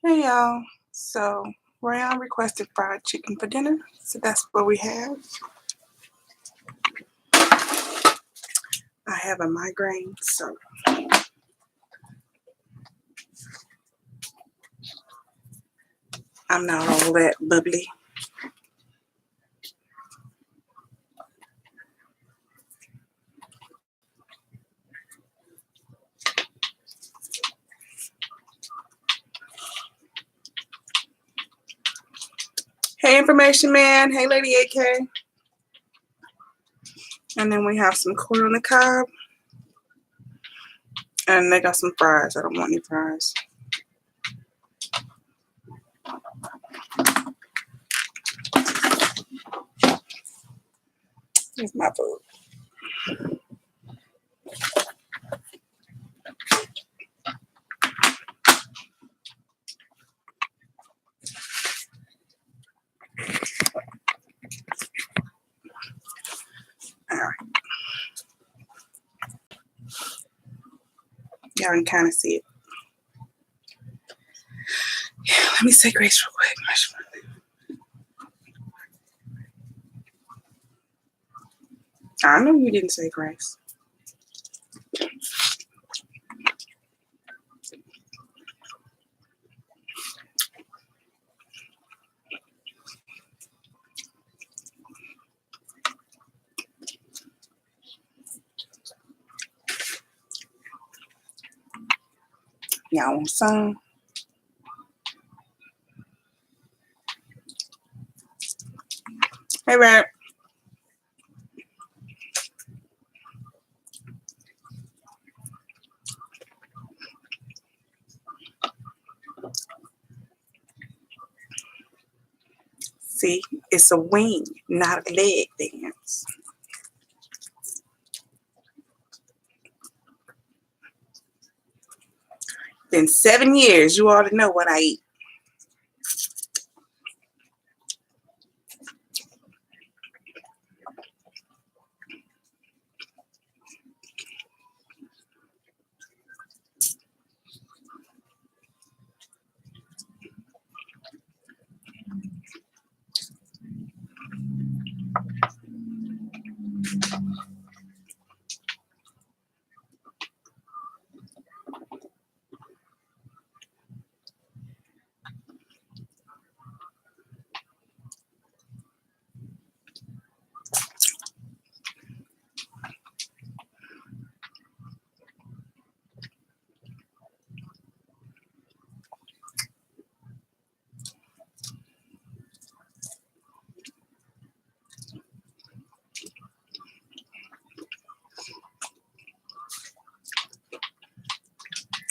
Hey y'all, so Rayann requested fried chicken for dinner, so that's what we have. I have a migraine, so I'm not all that bubbly. Hey Information Man, hey Lady AK. And then we have some corn on the cob. And they got some fries. I don't want any fries. Here's my food. All right. Y'all can kind of see it. Yeah, let me say grace real quick. I know you didn't say grace. Y'all want some? Hey, Red. See, it's a wing, not a leg dance. Been 7 years. You ought to know what I eat.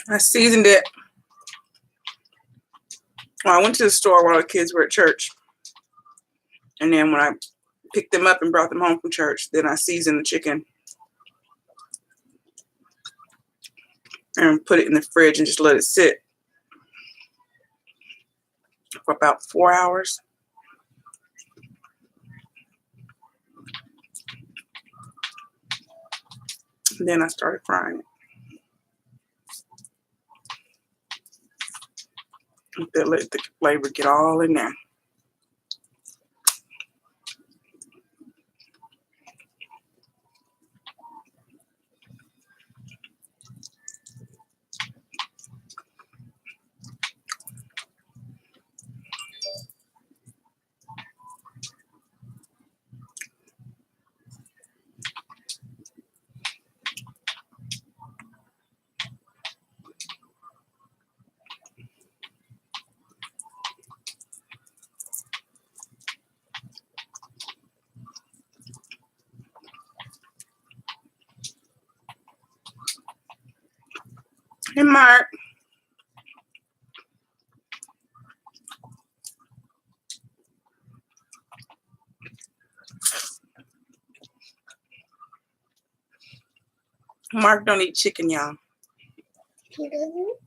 I seasoned it. Well, I went to the store while the kids were at church. And then when I picked them up and brought them home from church, then I seasoned the chicken and put it in the fridge and just let it sit for about 4 hours. And then I started frying it. Let the flavor get all in there. Hey, Mark. Mark don't eat chicken, y'all. He doesn't?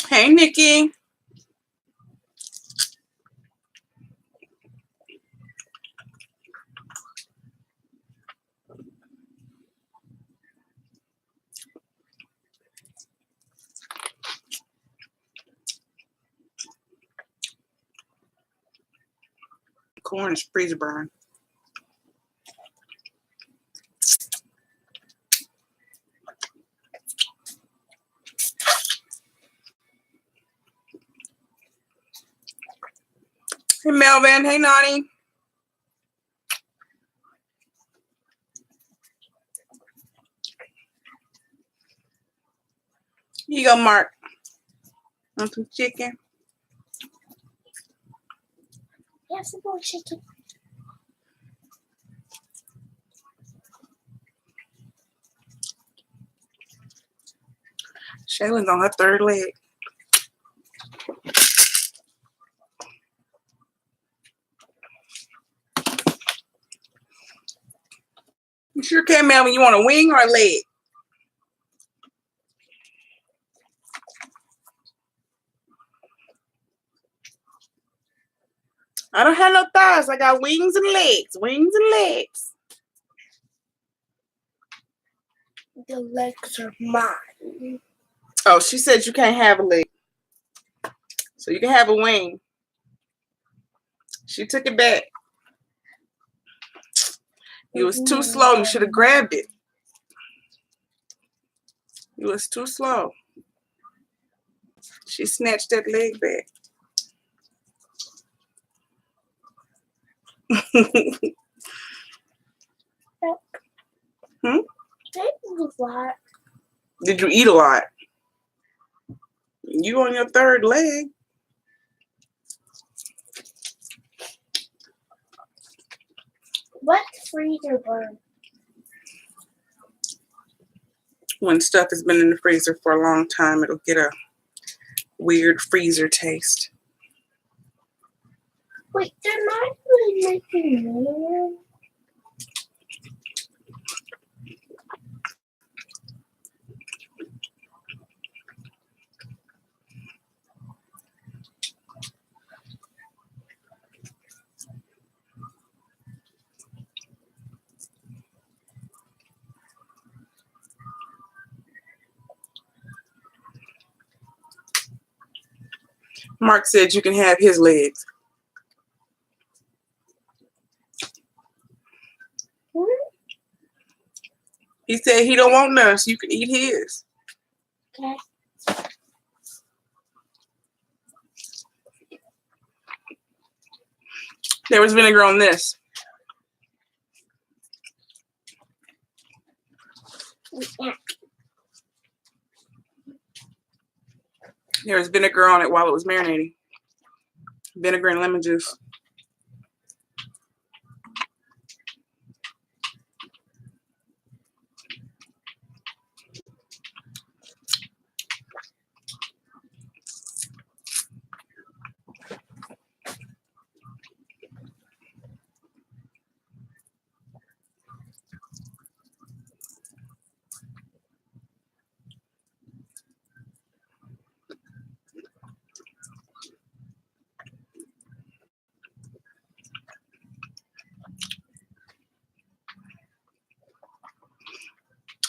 Hey, Nikki. corn is freezer burn. Hey, Melvin. Hey, Nani. Here you go, Mark. Want some chicken? Yeah, some more chicken. Shaylin's on her third leg. You sure can, Melvin. You want a wing or a leg? I don't have no thighs. I got wings and legs. Wings and legs. The legs are mine. Oh, she said you can't have a leg. So you can have a wing. She took it back. You was too slow. You should have grabbed it. You was too slow. She snatched that leg back. Hmm? That was a lot. Did you eat a lot? You on your third leg. What's freezer burn? When stuff has been in the freezer for a long time, it'll get a weird freezer taste. Wait, they're not really making more. Mark said you can have his legs. He said he don't want none, so you can eat his. Okay. There was vinegar on this. Yeah. There was vinegar on it while it was marinating. Vinegar and lemon juice.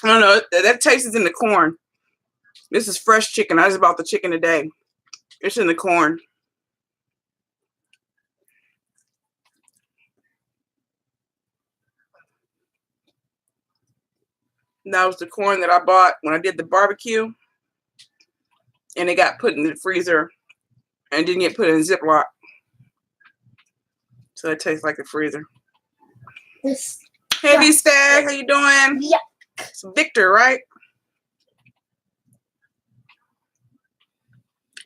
I don't know. That taste is in the corn. This is fresh chicken. I just bought the chicken today. It's in the corn. That was the corn that I bought when I did the barbecue. And it got put in the freezer and didn't get put in a Ziploc. So it tastes like the freezer. This. Heavy Stag, how you doing? Yeah. It's Victor, right?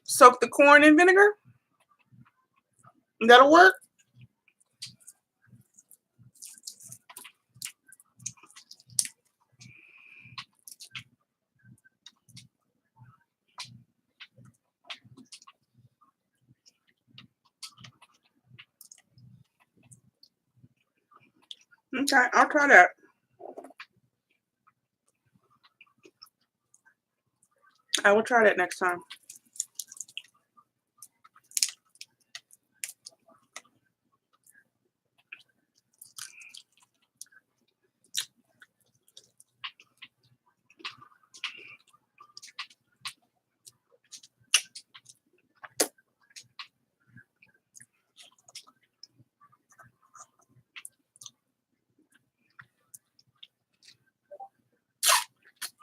Soak the corn in vinegar. That'll work. Okay, I'll try that. I will try that next time.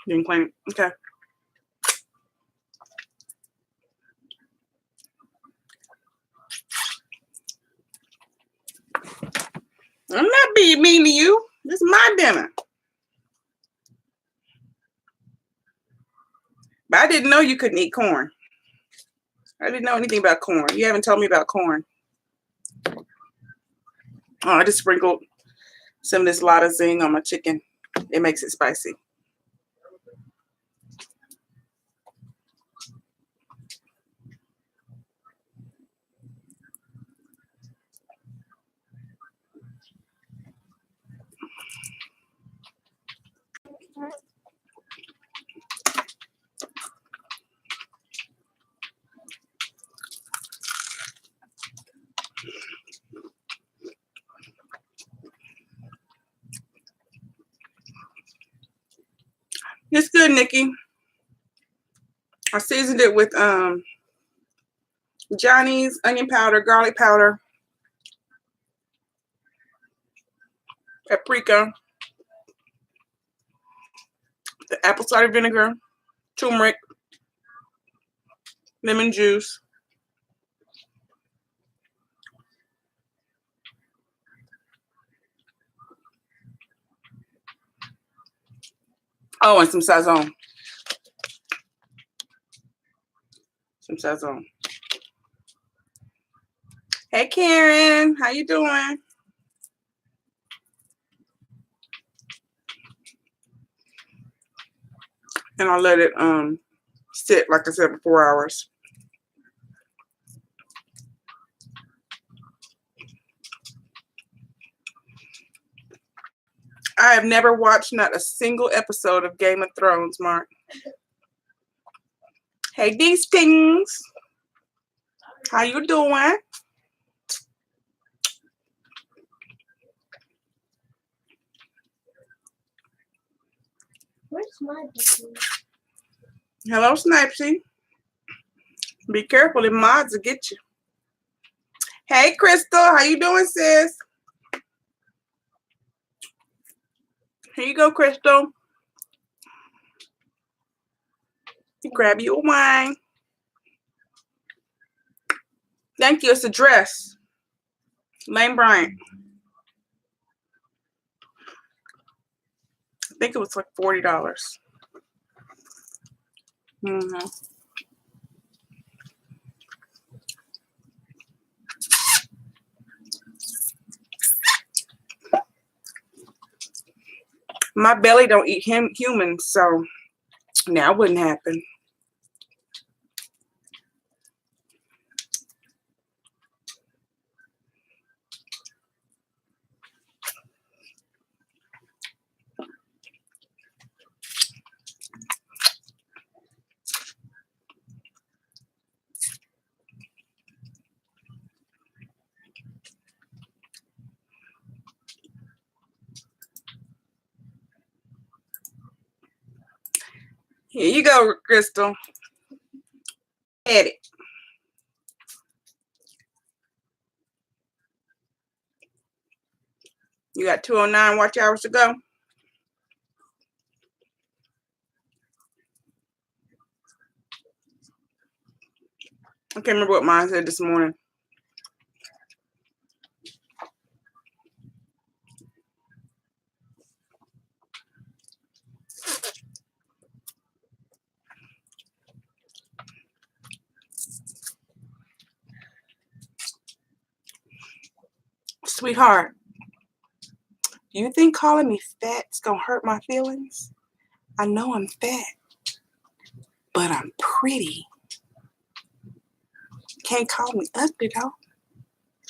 You didn't clean it? Okay. I'm not being mean to you. This is my dinner. But I didn't know you couldn't eat corn. I didn't know anything about corn. You haven't told me about corn. Oh, I just sprinkled some of this Lotta Zing on my chicken. It makes it spicy. It's good, Nikki. I seasoned it with Johnny's onion powder, garlic powder, paprika, the apple cider vinegar, turmeric, lemon juice. Oh, and some sazon. Some sazon. Hey, Karen. How you doing? And I'll let it sit, like I said, for 4 hours. I have never watched not a single episode of Game of Thrones, Mark. Hey, these things. How you doing? Where's my book? Hello, Snipesy. Be careful, the mods will get you. Hey, Crystal. How you doing, sis? Here you go, Crystal. You grab you a wine. Thank you. It's a dress. Lane Bryant. I think it was like $40. Mm-hmm. My belly don't eat humans, so now it wouldn't happen. Here you go, Crystal. Edit. You got 209 watch hours to go. I can't remember what mine said this morning. Sweetheart, do you think calling me fat's gonna hurt my feelings? I know I'm fat, but I'm pretty. Can't call me ugly, though.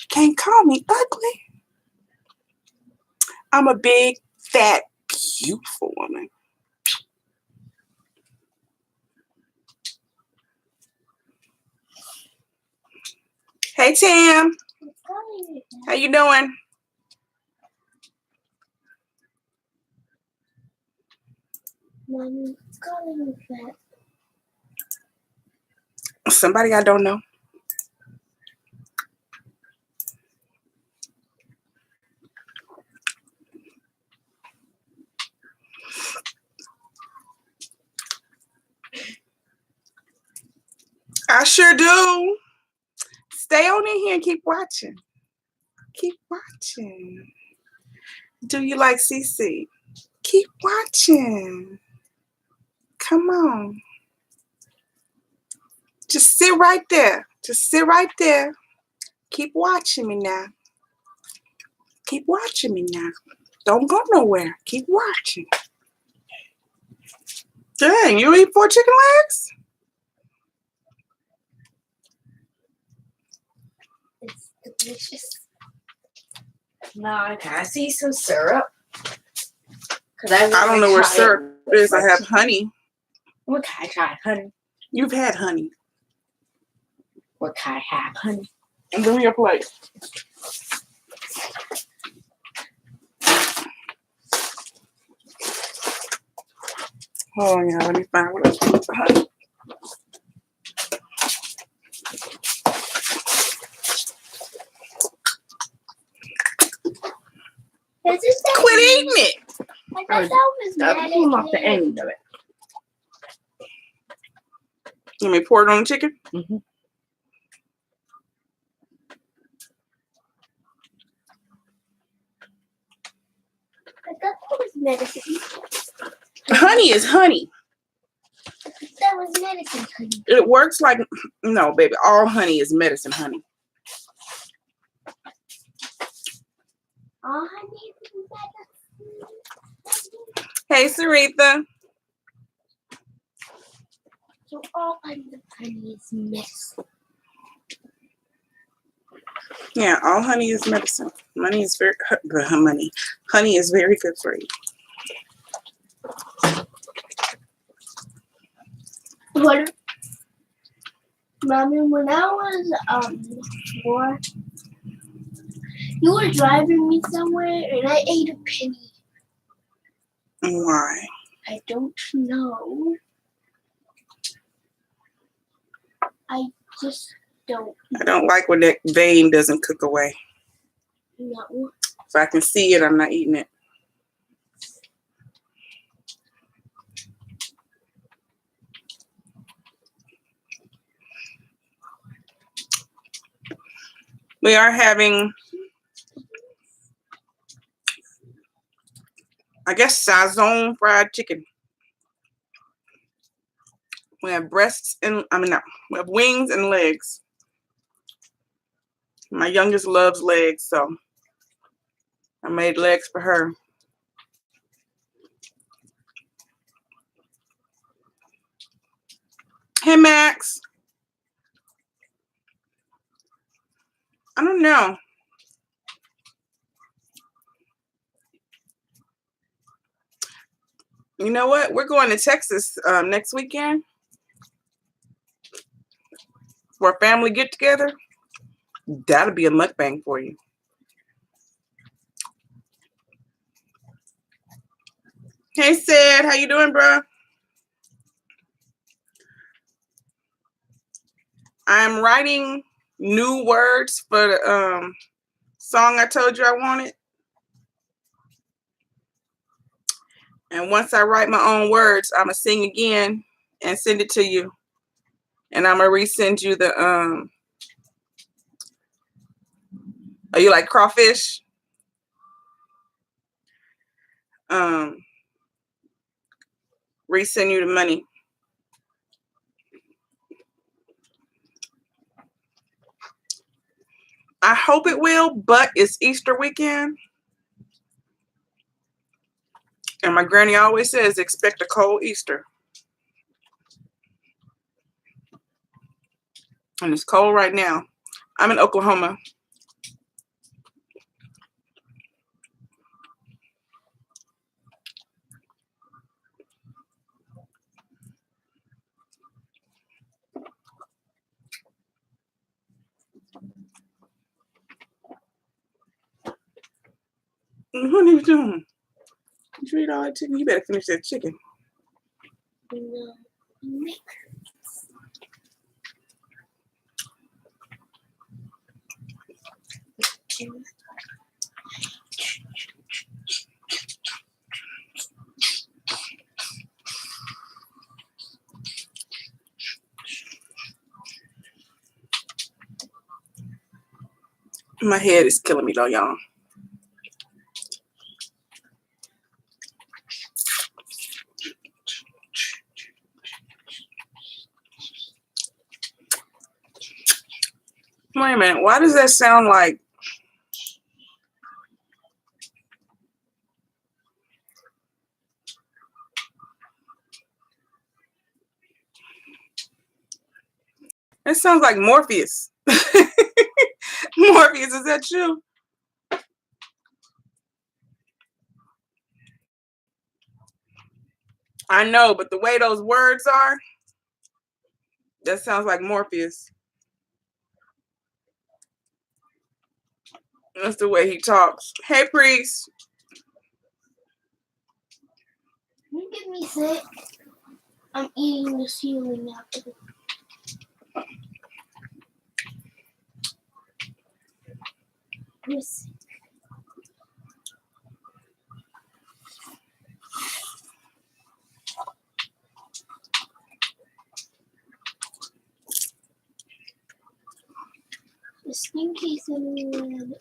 Can't call me ugly. I'm a big, fat, beautiful woman. Hey, Tam. How you doing? Mommy, it's calling me fat. Somebody I don't know. sure do. Stay on in here and keep watching. Keep watching. Do you like CC? Keep watching. Come on. Just sit right there. Just sit right there. Keep watching me now. Keep watching me now. Don't go nowhere. Keep watching. Dang, you eat 4 chicken legs? It's delicious. Now, can I see some syrup? I don't know where syrup is. I have honey. What can I try? Honey? You've had honey. What can I have? Honey? And bring me your plate. Oh, yeah, let me find what else we need for honey. Quit eating it. I thought that was Pull off the medicine. end of it. Let me pour it on the chicken. Mm-hmm. I thought that was medicine. Honey is honey. That was medicine, honey. It works like, no, baby, all honey is medicine honey. All honey is medicine. Hey, Saritha. So all kinds of honey is medicine. Yeah, all honey is medicine. Honey is very good for you. What, Mommy, when I was 4, you were driving me somewhere and I ate a penny. Why? I don't know. I just don't I don't like when that vein doesn't cook away. know. If I can see it, I'm not eating it. We are having, I guess, Sazon fried chicken. We have breasts and, we have wings and legs. My youngest loves legs, so I made legs for her. Hey, Max. I don't know. You know what? We're going to Texas next weekend for a family get-together. That'll be a mukbang for you. Hey, Sid. How you doing, bro? I'm writing new words for the song I told you I wanted. And once I write my own words, I'm going to sing again and send it to you. And I'm going to resend you the, are you like crawfish? Resend you the money. I hope it will, but it's Easter weekend. And my granny always says, expect a cold Easter. And it's cold right now. I'm in Oklahoma. What are you doing? Did you eat all that chicken? You better finish that chicken. No. My head is killing me though, y'all. Wait a minute. Why does that sound like? It sounds like Morpheus. Morpheus, is that you? I know, but the way those words are, that sounds like Morpheus. That's the way he talks. Hey, priest. You get me sick. I'm eating the ceiling after. Yes. Just in case anyone.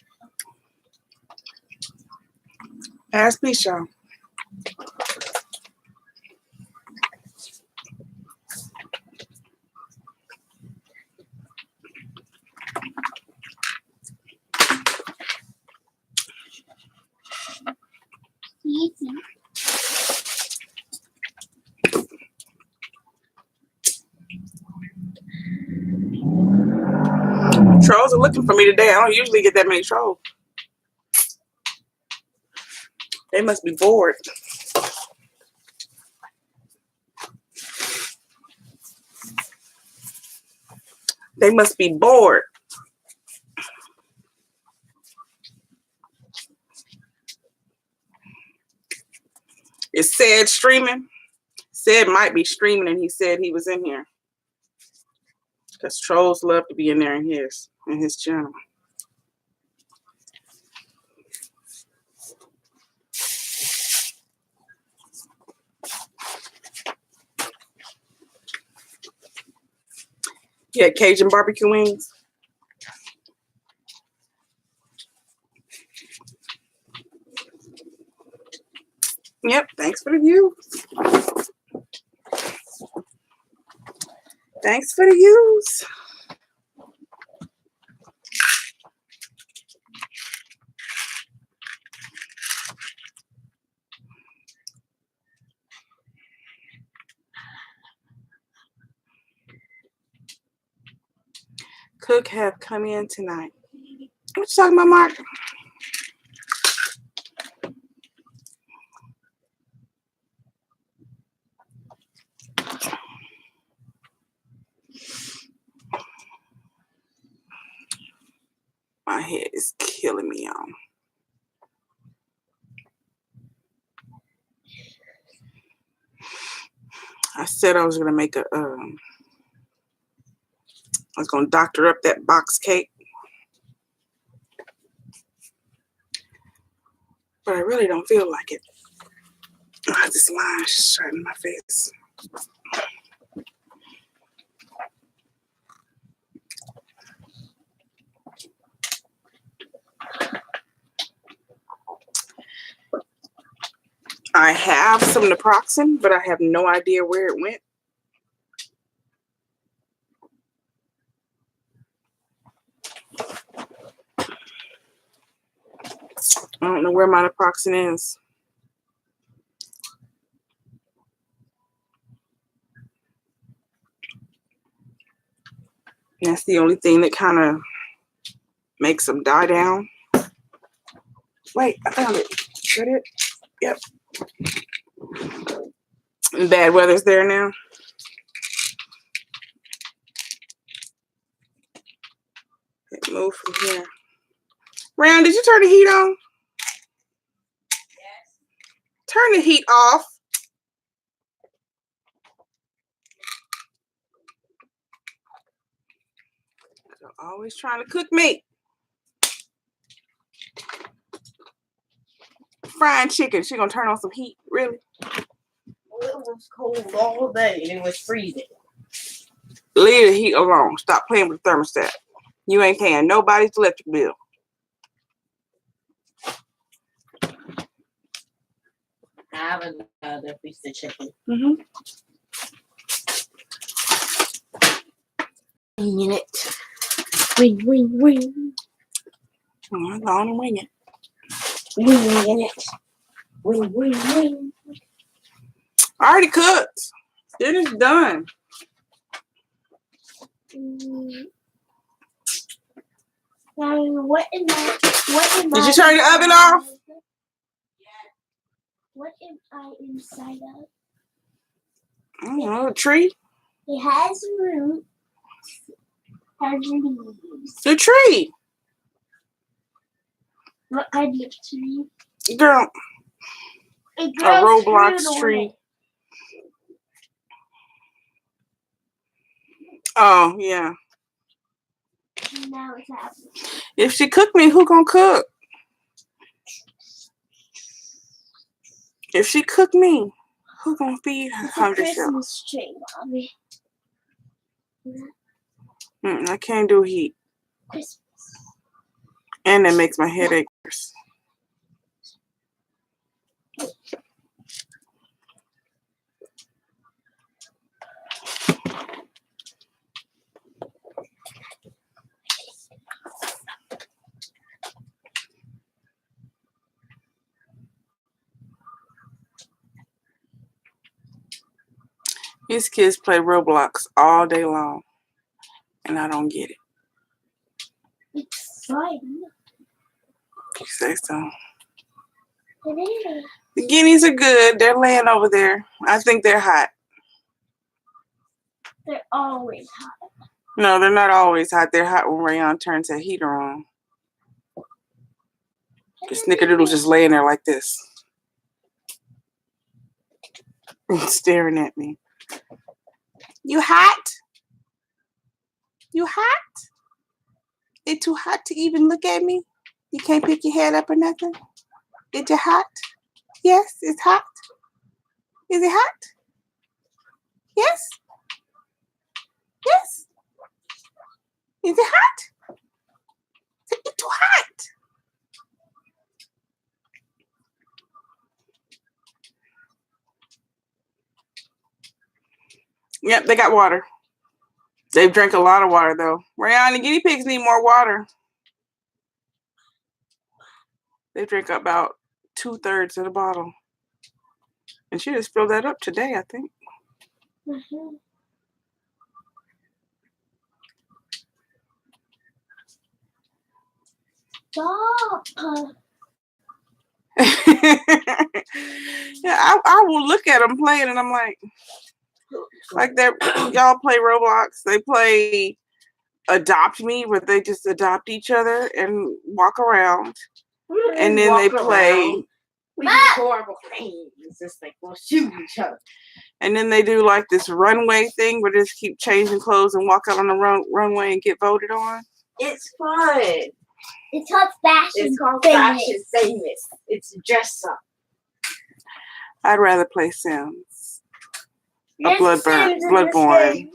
Ask Bisha. Easy. Trolls are looking for me today. I don't usually get that many trolls. They must be bored. They must be bored. Is Said streaming? Said might be streaming, and he said he was in here. Because trolls love to be in there in his channel. Yeah, Cajun barbecue wings. Yep, thanks for the views. Thanks for the views. Cook have come in tonight. What you talking about, Mark? My head is killing me, y'all. I said I was gonna make I was gonna doctor up that box cake, but I really don't feel like it. This line is right in my face. I have some naproxen, but I have no idea where it went. I don't know where my naproxen is. And that's the only thing that kind of makes them die down. Wait, I found it. Is that it? Yep. And bad weather's there now. Move from here. Rayann, did you turn the heat on? Yes. Turn the heat off. They're always trying to cook me. Frying chicken. She gonna turn on some heat. Really? Well, it was cold all day and it was freezing. Leave the heat alone. Stop playing with the thermostat. You ain't paying nobody's electric bill. I have another piece of chicken. Mm-hmm. Winging it. Wing. Oh, I'm going to wing it. Winging it. Wing. I already cooked. Dinner's done. What am I? Did you turn the oven off? What am I inside of? I don't know, a tree. It has roots. Has leaves. The tree. What kind of tree? Girl, A Roblox tree. Oh, yeah. Now it's happening. If she cook me, who gonna cook? If she cook me, who gonna feed her It's a hungry self? Christmas tree, Mommy. I can't do heat. Christmas. And it makes my headache worse. These kids play Roblox all day long, and I don't get it. It's fun. You say so. It is. The guineas are good. They're laying over there. I think they're hot. They're always hot. No, they're not always hot. They're hot when Rayann turns that heater on. The Snickerdoodle's just laying there like this. Staring at me. You hot? You hot? It's too hot to even look at me? You can't pick your head up or nothing? Is it hot? Yes, it's hot. Is it hot? Yes? Yes? Is it hot? It's too hot. Yep, they got water. They've drank a lot of water, though. Rayann, the guinea pigs need more water. They drink about 2/3 of the bottle. And she just filled that up today, I think. Mm-hmm. Stop. Yeah, I will look at them playing, and I'm like they're y'all play Roblox. They play Adopt Me, where they just adopt each other and walk around, and then they play. We do horrible things. It's just like we'll shoot each other. And then they do like this runway thing where they just keep changing clothes and walk out on the runway and get voted on. It's fun. It's called fashion. It's called famous. fashion famous. It's dress up. I'd rather play Sims. There's Sims in this Bloodborne. game.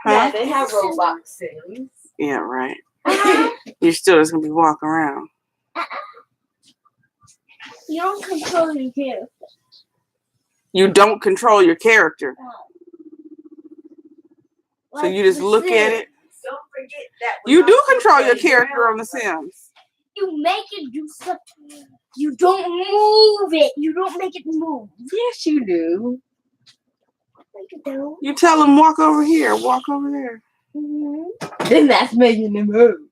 Huh? Yeah, they have Roblox Sims. Yeah, right. You're still just gonna be walking around. You don't control your character. You don't control your character. So Like you just the look Sims. at it. Don't forget that. You do control your character on The Sims. You make it do something. You don't move it. You don't make it move. Yes, you do. Make it down. You tell them walk over here, walk over there. Mm-hmm. Then that's making them move.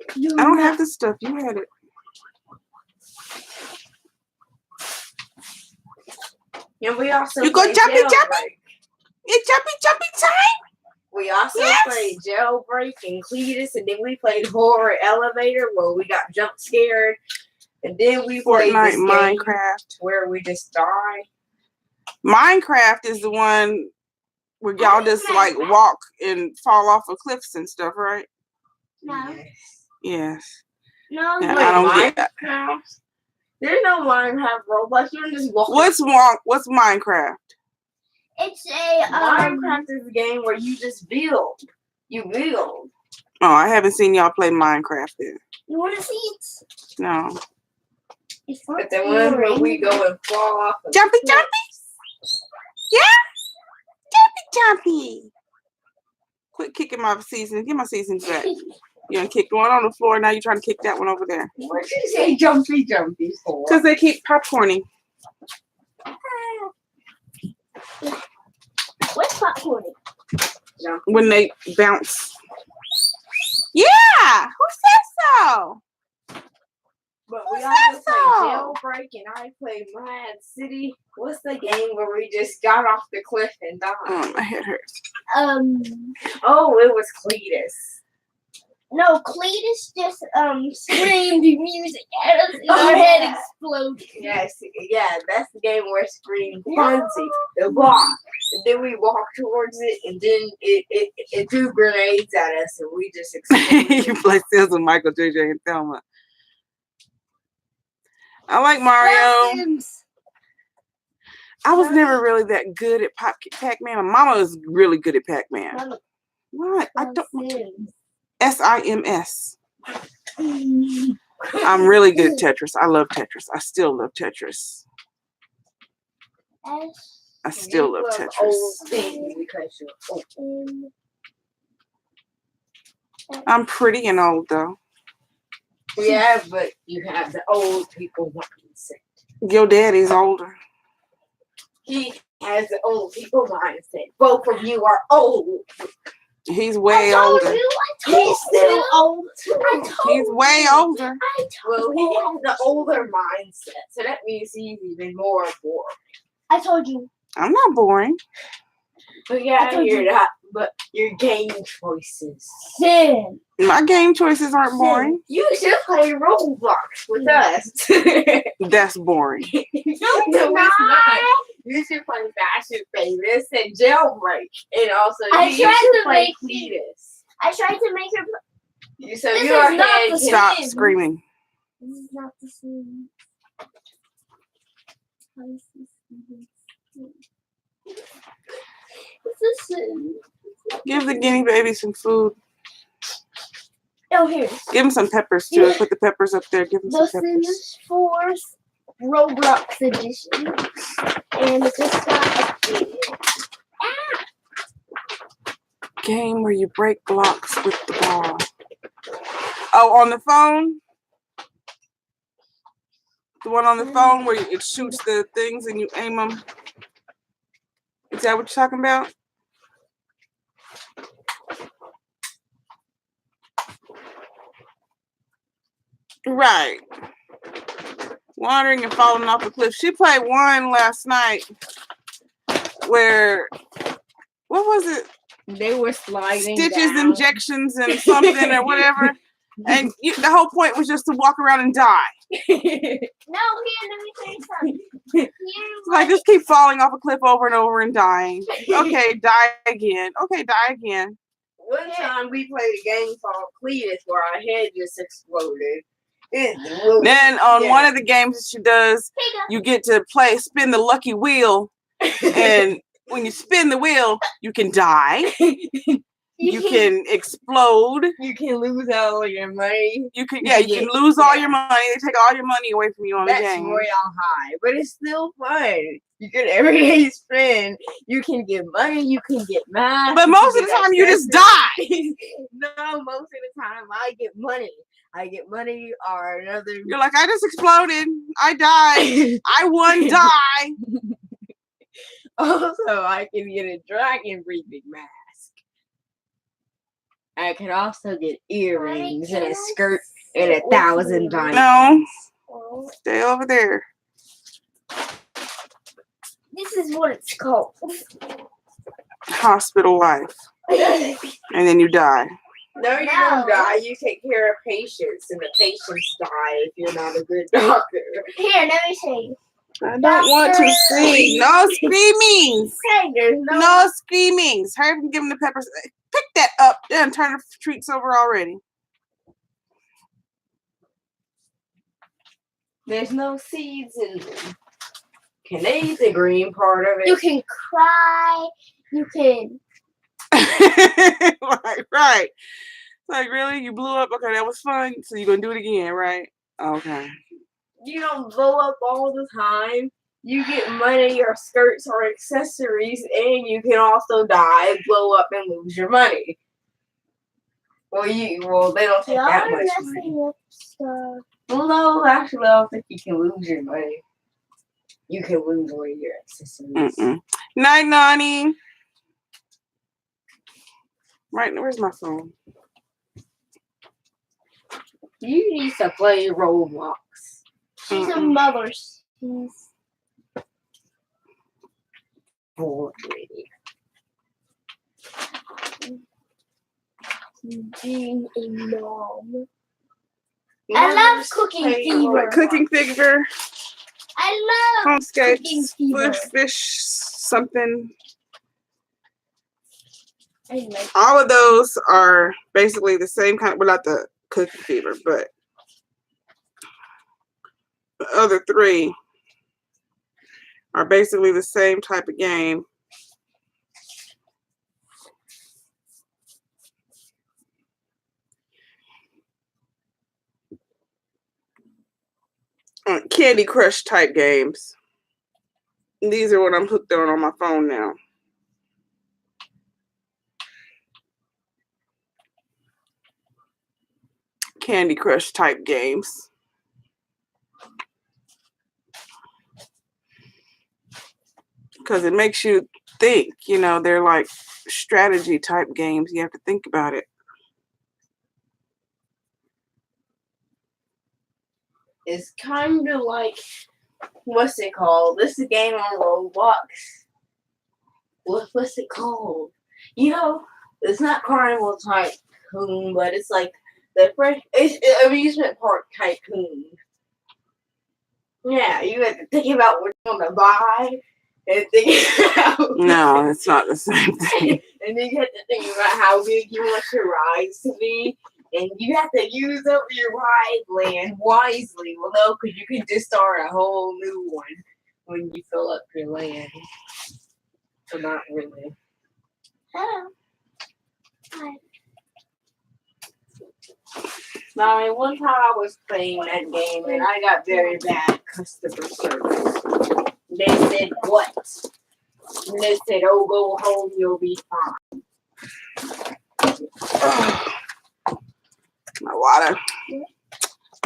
I don't have this stuff. You had it. And we also You go play jumpy, jumpy? Jailbreak. It's jumpy time. We also Yes. played Jailbreak and Cletus, and then we played Horror Elevator where we got jump scared, and then we played Fortnite, this game Minecraft. where we just die. Minecraft is the one where y'all just like walk and fall off of cliffs and stuff, right? No. Yes. No. Yeah, Wait, I don't get that. Minecraft? There's no Minecraft Roblox. You're just walking. What's Minecraft? It's a Minecraft is a game where you just build. You build. Oh, I haven't seen y'all play Minecraft then. You want to see it? No. It's But the one where we go and fall off. Jumpy, jumpy. Yeah. Jumpy, jumpy. Quit kicking my seasons. Get my seasons back. You done kicked one on the floor. Now you're trying to kick that one over there. What did you say jumpy jumpy for? Because they keep popcorning. What's popcorn? When they bounce. Yeah. Who said so? But we Who's also that play song? Jailbreak and I play Mad City. What's the game where we just got off the cliff and died? Oh, my head hurts. Oh, it was Cletus. No, Cletus just screamed music at us and Oh, our yeah. head exploded. Yes, yeah, that's the game where Scream Fonzie, the block. And then we walked towards it and then it threw grenades at us and we just exploded. You play Sims with Michael, JJ, and Thelma. I like Mario. Sims. I was never really that good at Pac-Man. My mama was really good at Pac-Man. Mama, What? I don't. Sims. SIMS. I'm really good at Tetris. I love Tetris. I still love Tetris. I still love Old Tetris. things because you're old. I'm pretty and old though. Yeah, but you have the old people mindset. Your daddy's older. He has the old people mindset. Both of you are old. He's way I told older. you. He's still old too. He's way older. Well, he has the older mindset, so that means he's even more bored. I told you. I'm not boring. But yeah, told you're you. not. But your game choices. Sin. My game choices aren't boring. You should play Roblox with us. That's boring. No, it's not. You should play Fashion Famous and Jailbreak, and also I you tried should to play make Cletus. I tried to make her. You so This your is not head the can Stop Sims. screaming. This is not the same. How is this? It's a sin. Give the guinea baby some food. Oh, here. Give him some peppers too. Put the peppers up there. Give him The some peppers. Sims 4 Roblox edition. And it just got updated. Game where you break blocks with the ball. Oh, on the phone? The one on the phone where it shoots the things and you aim them? Is that what you're talking about? Right. Wandering and falling off a cliff. She played one last night where, what was it? They were sliding Stitches, down. injections, and something or whatever. And the whole point was just to walk around and die. No, here, let me tell you something. Here, Like, just keep falling off a cliff over and over and dying. Okay, die again. Okay, die again. One time we played a game called Cletus where our head just exploded. Then on one of the games that she does, you get to spin the lucky wheel. And when you spin the wheel, you can die. You can explode. You can lose all your money. You can lose all your money. They take all your money away from you on That's the game. royal high, but it's still fun. You get everyday spin. You can get money. You can get math. But most of the time, you just die. No, most of the time I get money. I get money or another. You're like, I just exploded. I died. I won. Die. Also, I can get a dragon breathing mask. I can also get earrings and a skirt and 1,000 diamonds. No, stay over there. This is what it's called. Hospital life. And then you die. No, you don't die. You take care of patients, and the patients die if you're not a good doctor. Here, let me show you. I don't want to see. No screamings. Hey, there's No screamings. Hurry up and give him the peppers. Pick that up and turn the treats over already. There's no seeds in them. Can they eat the green part of it? You can cry. You can. Right. Like, really? You blew up? Okay, that was fun. So you're going to do it again, right? Okay. you don't blow up all the time. You get money or skirts or accessories, and you can also die, blow up, and lose your money. Well, they don't take that much money. Well, no, actually, I don't think you can lose your money. You can lose all your accessories. Night, Nani. Right, where's my phone? You need to play Roblox. She's a mother. She's bored. being a mom. I love cooking fever. Cooking fever. I love cooking Homescapes. fever. Fish something. I like All of those are basically the same kind. Well, not the cooking fever, but the other three are basically the same type of game. Candy Crush type games. These are what I'm hooked on my phone now. Candy Crush type games. Because it makes you think, you know, they're like strategy type games. You have to think about it. It's kind of like, what's it called? This is a game on Roblox. What's it called? You know, it's not Carnival Tycoon, but it's like it's amusement park tycoon. Yeah, you have to think about what you want to buy and think about. No, it's not the same thing. And then you have to think about how big you want your rides to be. And you have to use up your ride land wisely. Well, no, because you can just start a whole new one when you fill up your land. So not really. Hello. Hi. Now, I mean, one time I was playing that game and I got very bad customer service. They said, what? And they said, oh, go home, you'll be fine. My water.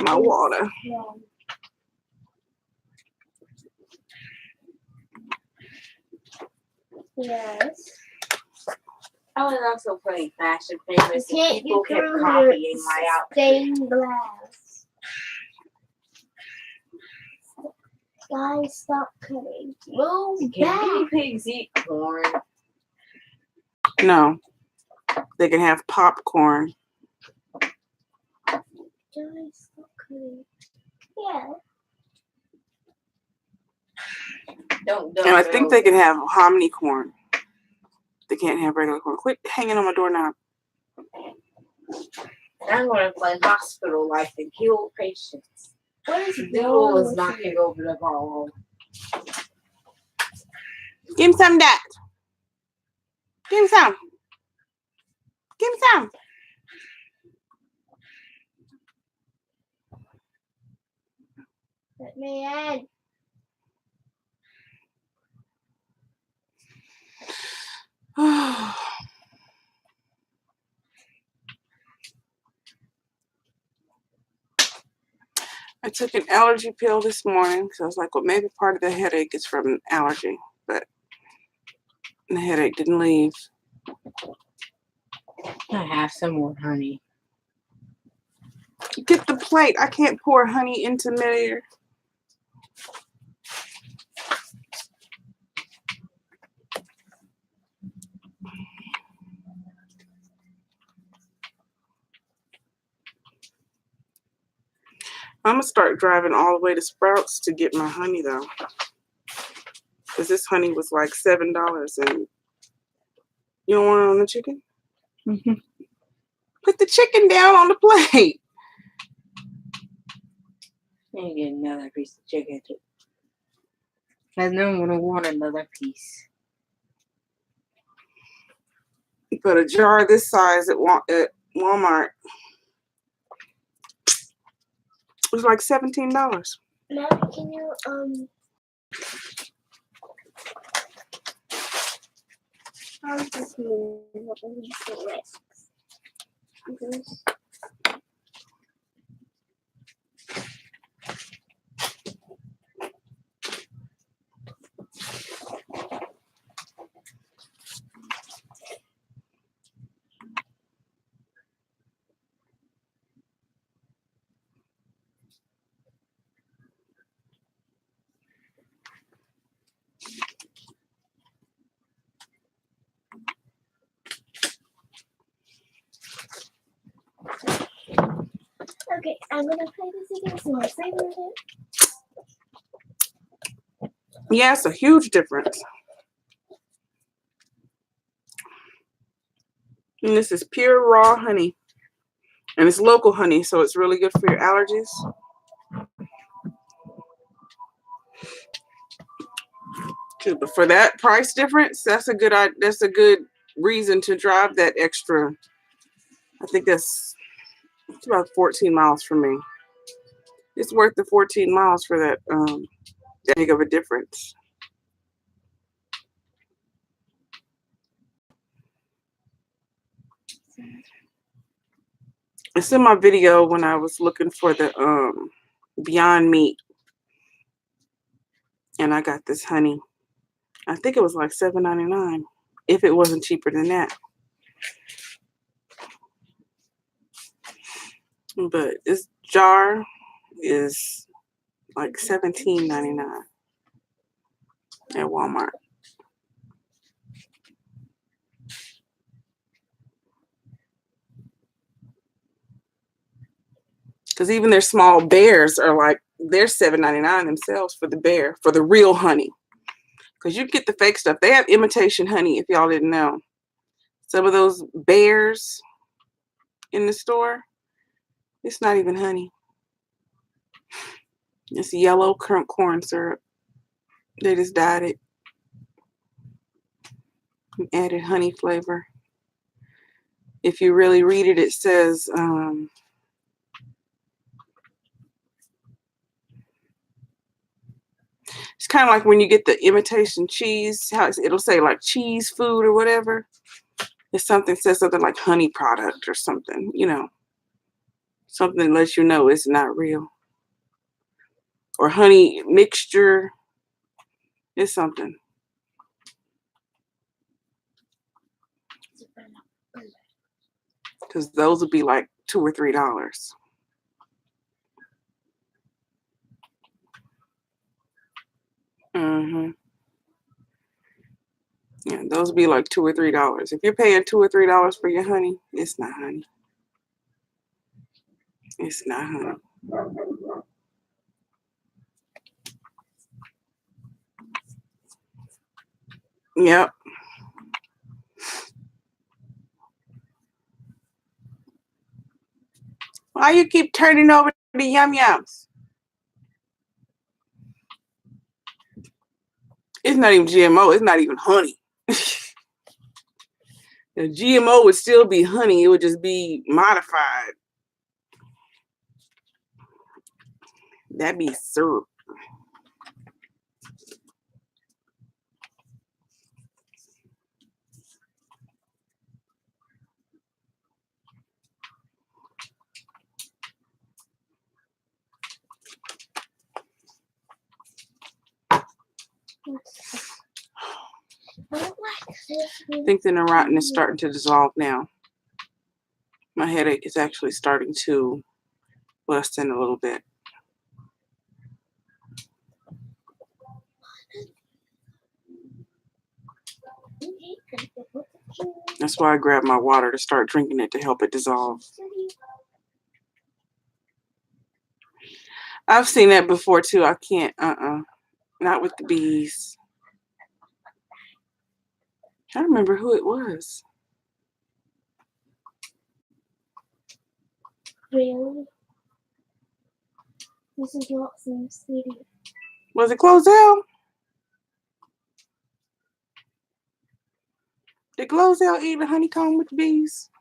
My water. Yes. I was also playing Fashion Famous and Can't people you kept through copying my outfit. stained glass? Guys, stop cutting. Move Can back. guinea pigs eat corn? No. They can have popcorn. Guys, stop cutting. Yeah. Don't And I think they can have hominy corn. They can't have regular corn. Quit hanging on my doorknob. I'm going to play hospital life and kill patients. What is Duel wrong is with knocking you? over the ball. Give him some of that. Give him some. Give him some. Let me in. I took an allergy pill this morning because I was like, well, maybe part of the headache is from an allergy, but the headache didn't leave. I have some more honey. Get the plate. I can't pour honey into midair. I'm going to start driving all the way to Sprouts to get my honey, though. Because this honey was like $7. And you don't want it on the chicken? Mm-hmm. Put the chicken down on the plate. You get another piece of chicken, too. Because no one will want another piece. But a jar this size at Walmart was like $17. Mom, can you how's this move? What are we doing? This. Okay, I'm gonna play this again. So my favorite. Yeah, it's a huge difference. And this is pure raw honey. And it's local honey, so it's really good for your allergies. But for that price difference, that's a good reason to drive that extra. I think it's about 14 miles for me. It's worth the 14 miles for that big of a difference. It's in my video when I was looking for the Beyond Meat, and I got this honey. I think it was like $7.99, if it wasn't cheaper than that. But this jar is like $17.99 at Walmart. Because even their small bears are like, they're $7.99 themselves for the real honey. Because you get the fake stuff. They have imitation honey, if y'all didn't know. Some of those bears in the store, it's not even honey. It's yellow corn syrup. They just dyed it and added honey flavor. If you really read it, it says it's kind of like when you get the imitation cheese, how it'll say like cheese food or whatever. It's something, says something like honey product or something, you know, something that lets you know it's not real. Or honey mixture. It's something. Because those would be like $2 or $3. Yeah, those would be like $2 or $3. If you're paying $2 or $3 for your honey, it's not honey. It's not honey. Yep. Why you keep turning over the yum yums? It's not even GMO. It's not even honey. The GMO would still be honey. It would just be modified. That'd be syrup. I think the Neurontin is starting to dissolve now. My headache is actually starting to lessen a little bit. That's why I grabbed my water to start drinking it to help it dissolve. I've seen that before too. I can't, not with the bees. I don't remember who it was. Really? This is not some city. Was it Closell? Did Closell eat the honeycomb with the bees?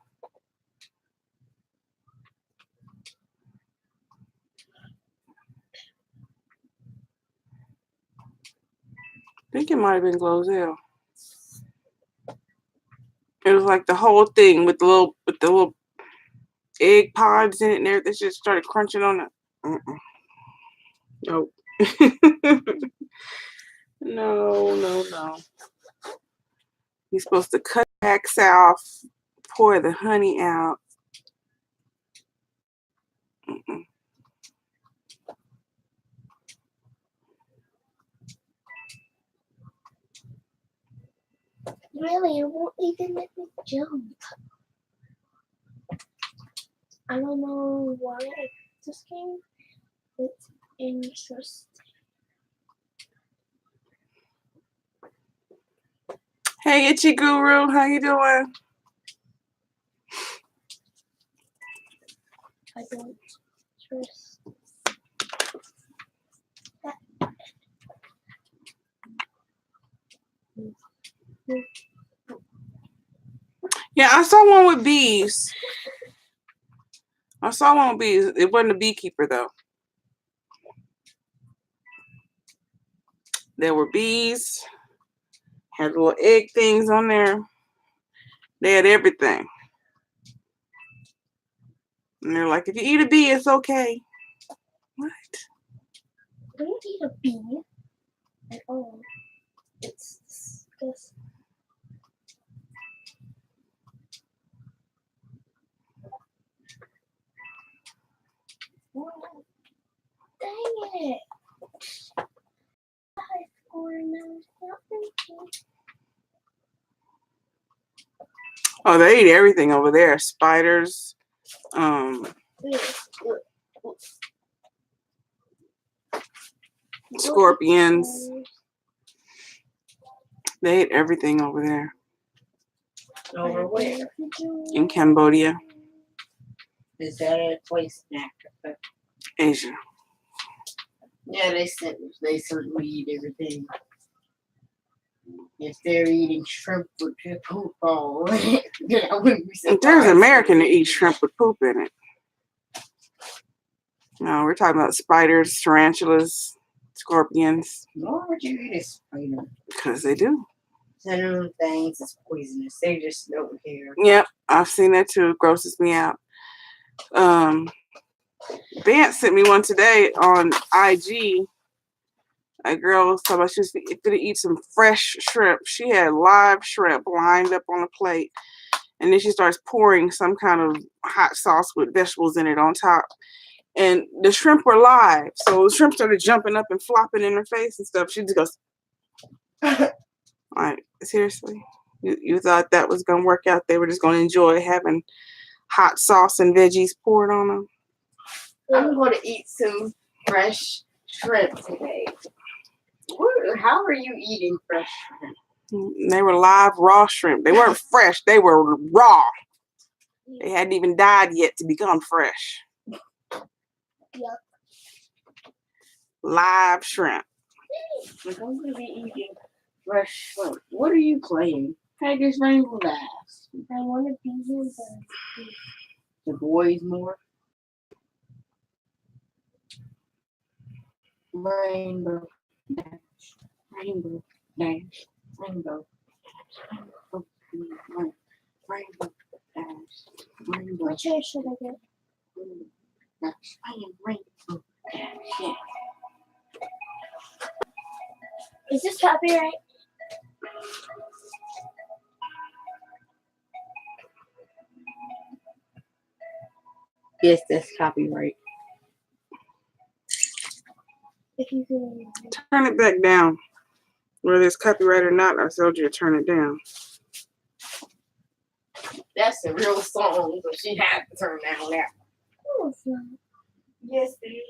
think it might have been Glozell. It was like the whole thing with the little egg pods in it and everything. Just started crunching on it. Nope. No. You're supposed to cut the wax off, pour the honey out. Really, it won't even let me jump. I don't know why this game. It's interesting. Hey, Itchy Guru, how you doing? I don't trust that. Yeah, I saw one with bees. It wasn't a beekeeper though. There were bees. Had little egg things on there. They had everything. And they're like, if you eat a bee, it's okay. What? I don't eat a bee at all. It's disgusting. Dang it! High score now. Not thinking. Oh, they eat everything over there. Spiders, scorpions. They ate everything over there Over where? in Cambodia, Is that a place in Africa? Asia. Yeah, they certainly eat everything. If they're eating shrimp with your poop all, then I wouldn't be surprised. There's an American that eats shrimp with poop in it. No, we're talking about spiders, tarantulas, scorpions. Why would you eat a spider? Because they do. Some of them things is poisonous. They just don't care. Yep, I've seen that too. It grosses me out. Vance sent me one today on IG. A girl was talking about she was going to eat some fresh shrimp. She had live shrimp lined up on a plate. And then she starts pouring some kind of hot sauce with vegetables in it on top. And the shrimp were live. So the shrimp started jumping up and flopping in her face and stuff. She just goes, like, seriously? You thought that was going to work out? They were just going to enjoy having hot sauce and veggies poured on them? I'm going to eat some fresh shrimp today. How are you eating fresh shrimp? They were live raw shrimp. They weren't fresh. They were raw. They hadn't even died yet to become fresh. Yep. Live shrimp. If I'm going to be eating fresh shrimp, what are you playing? Tigers, Rainbow Dash. I want to be here, but The boys more. Rainbow Dash. Rainbow Dash. Rainbow Dash. Rainbow Dash. Rainbow which hair should I get? Dash. Rainbow Dash. Yeah. Is this copyright? Yes, that's copyright. If you can. Turn it back down. Whether it's copyright or not, I told you to turn it down. That's a real song, so she had to turn down that. No, it's not. Yes, it is.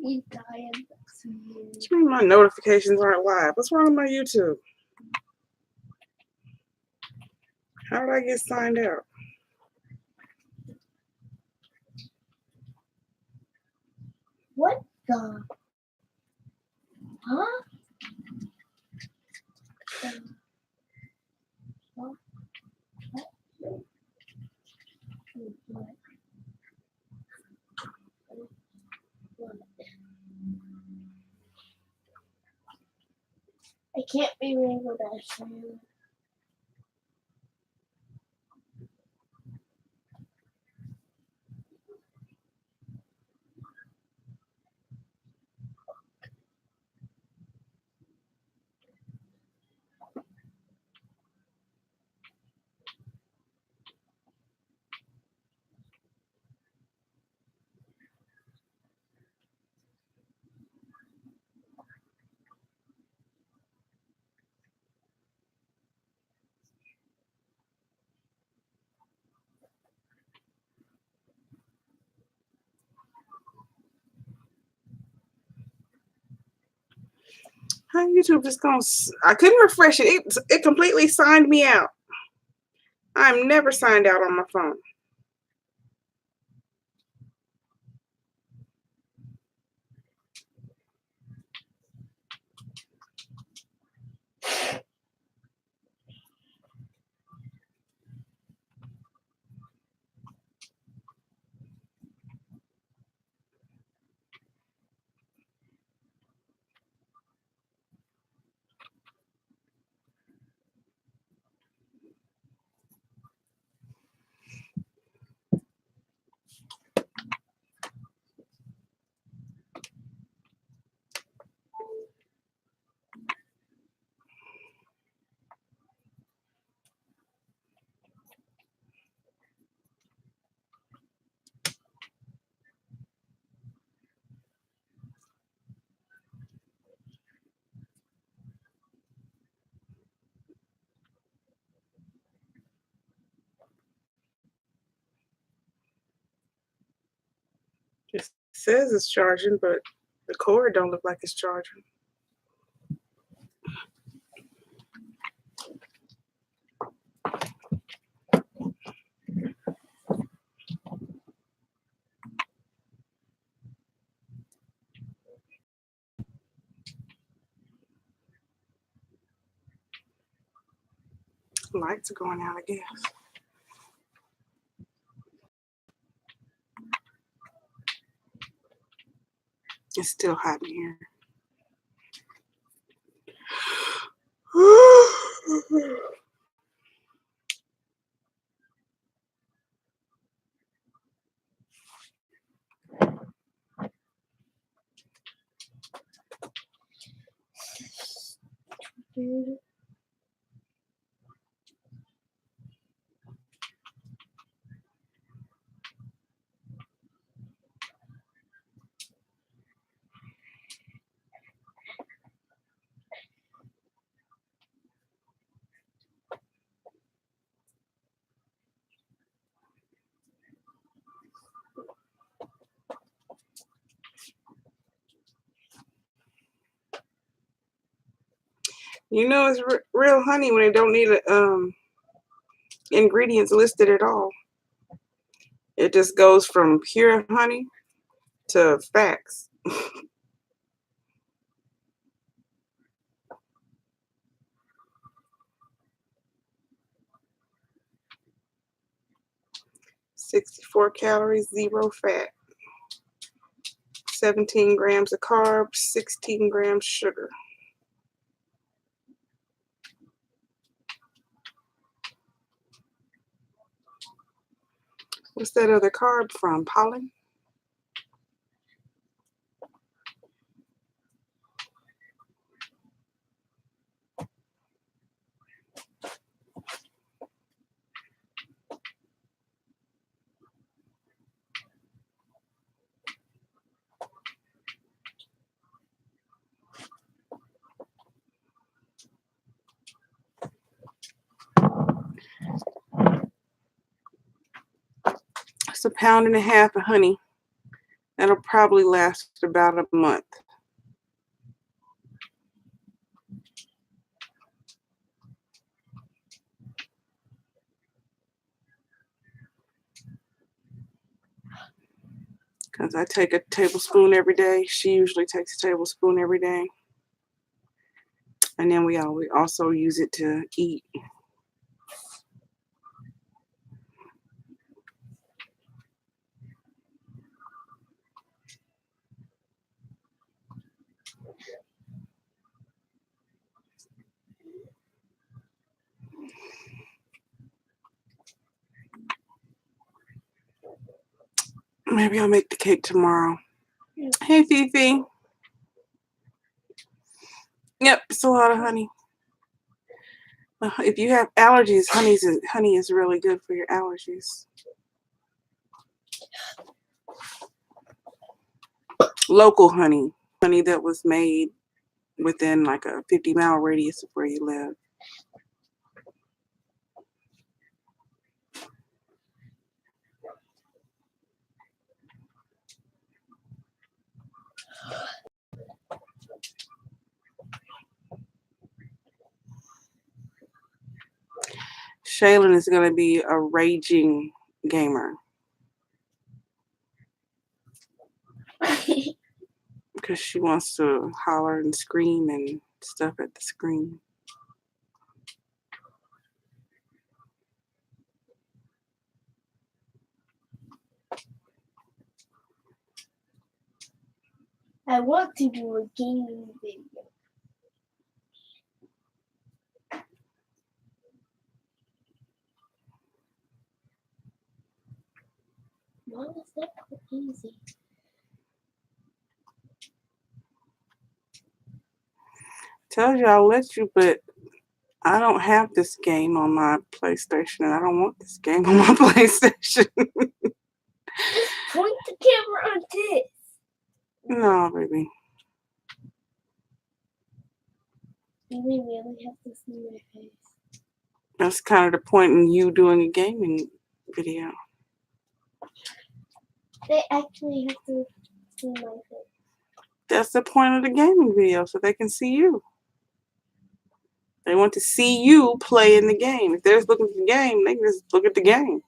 You tired. That's weird. What you mean my notifications aren't live? What's wrong with my YouTube? How did I get signed out? What the? Huh? What? I can't be able to show. How YouTube just gonna? I couldn't refresh it. It completely signed me out. I'm never signed out on my phone. It says it's charging, but the cord don't look like it's charging. Lights are going out, I guess. It's still hot in here. Dude. You know it's real honey when it don't need ingredients listed at all. It just goes from pure honey to facts. $64 calories, 0 fat, 17 grams of carbs, 16 grams sugar. What's that other carb from? Pollen? It's 1.5 pounds of honey. That'll probably last about a month. Because I take a tablespoon every day. She usually takes a tablespoon every day. And then we also use it to eat. Maybe I'll make the cake tomorrow. Hey, Fifi. Yep, it's a lot of honey. If you have allergies, honey is really good for your allergies. Local honey that was made within like a 50-mile radius of where you live. Shaylin is going to be a raging gamer. Because she wants to holler and scream and stuff at the screen. I want to do a gaming video. Why is that so easy? Told you I'll let you, but I don't have this game on my PlayStation, and I don't want this game on my PlayStation. Just point the camera on this. No, baby. You really have to see my face. That's kind of the point in you doing a gaming video. They actually have to see my face. That's the point of the gaming video, so they can see you. They want to see you play in the game. If they're just looking at the game, they can just look at the game.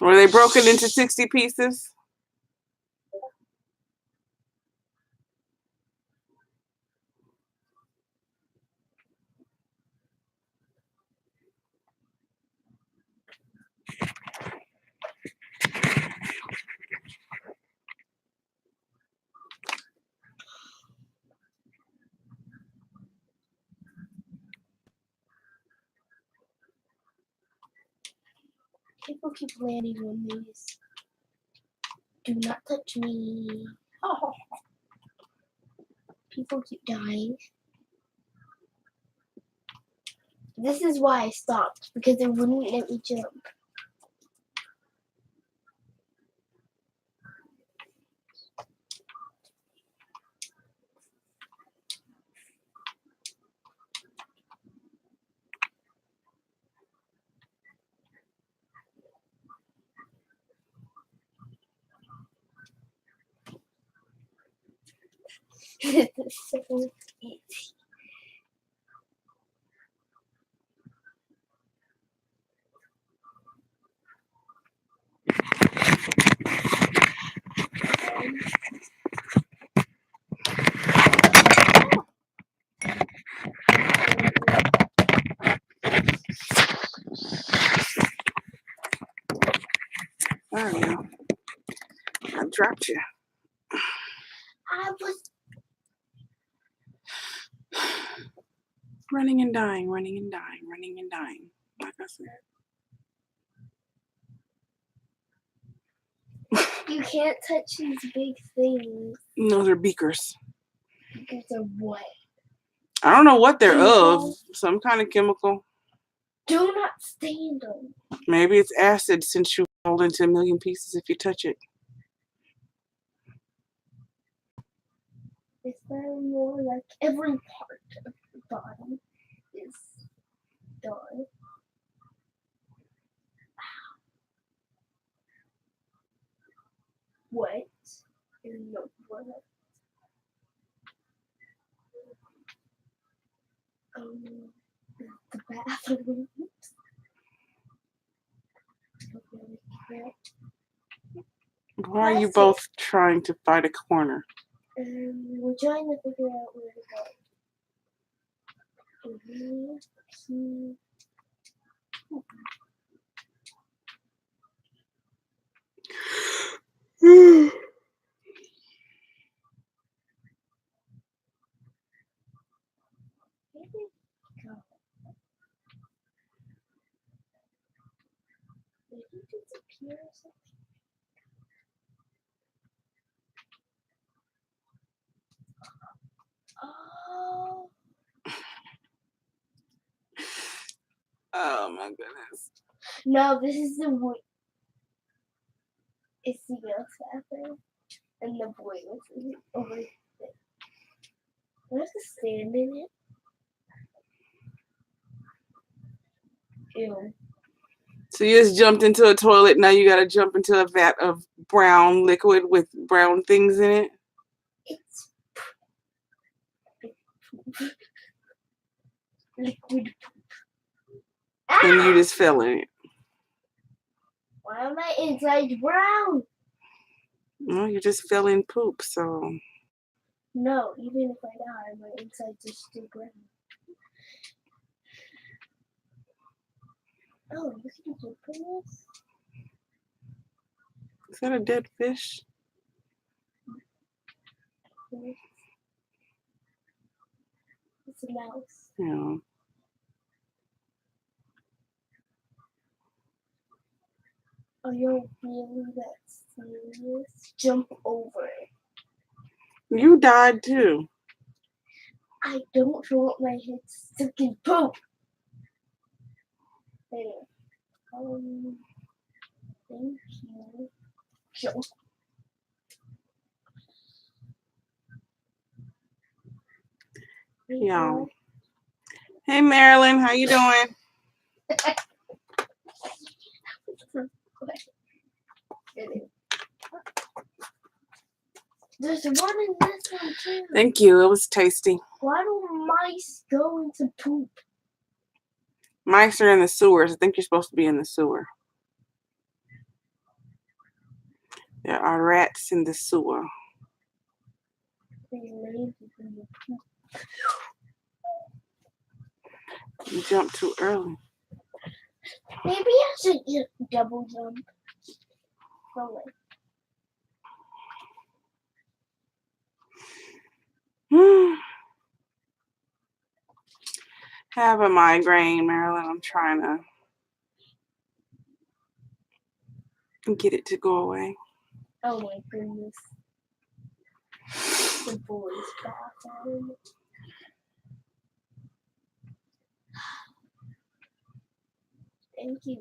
Were they broken into 60 pieces? People keep landing on these. Do not touch me. Oh. People keep dying. This is why I stopped, because it wouldn't let me jump. This is so easy. There we go. I dropped you. I was Running and dying, running and dying, running and dying. Like I said. You can't touch these big things. Those are beakers. Because of what? I don't know what they're Chemical? of. Some kind of chemical. Do not stand them. Maybe it's acid since you rolled into a million pieces if you touch it. Is there more like every part of the body is done? What in the world? The bathroom. Why are you both trying to find a corner? We're trying to figure out where to go. Where did he go? Did he disappear or something? Oh. Oh my goodness. No, this is the boy. It's the girl's bathroom. And the boy was over there. Do I have to stand in it? Ew. So you just jumped into a toilet, now you gotta jump into a vat of brown liquid with brown things in it? It's liquid poop. And you just fell in it. Why are my insides brown? No, you just fell in poop, so. No, even if I die, my insides are still brown. Oh, you can look for this? Is that a dead fish? It's a mouse. Yeah. Are you really that serious? Jump over it. You died too. I don't want my head stuck in poop. Anyway. Thank you. Jump. Yeah. Hey Marilyn, how you doing? There's one in this one too. Thank you. It was tasty. Why do mice go into poop? Mice are in the sewers. I think you're supposed to be in the sewer. There are rats in the sewer. They live in the poop. You jumped too early. Maybe I should double jump. Oh, Have a migraine, Marilyn. I'm trying to get it to go away. oh my goodness. The boys' bathroom. Thank you.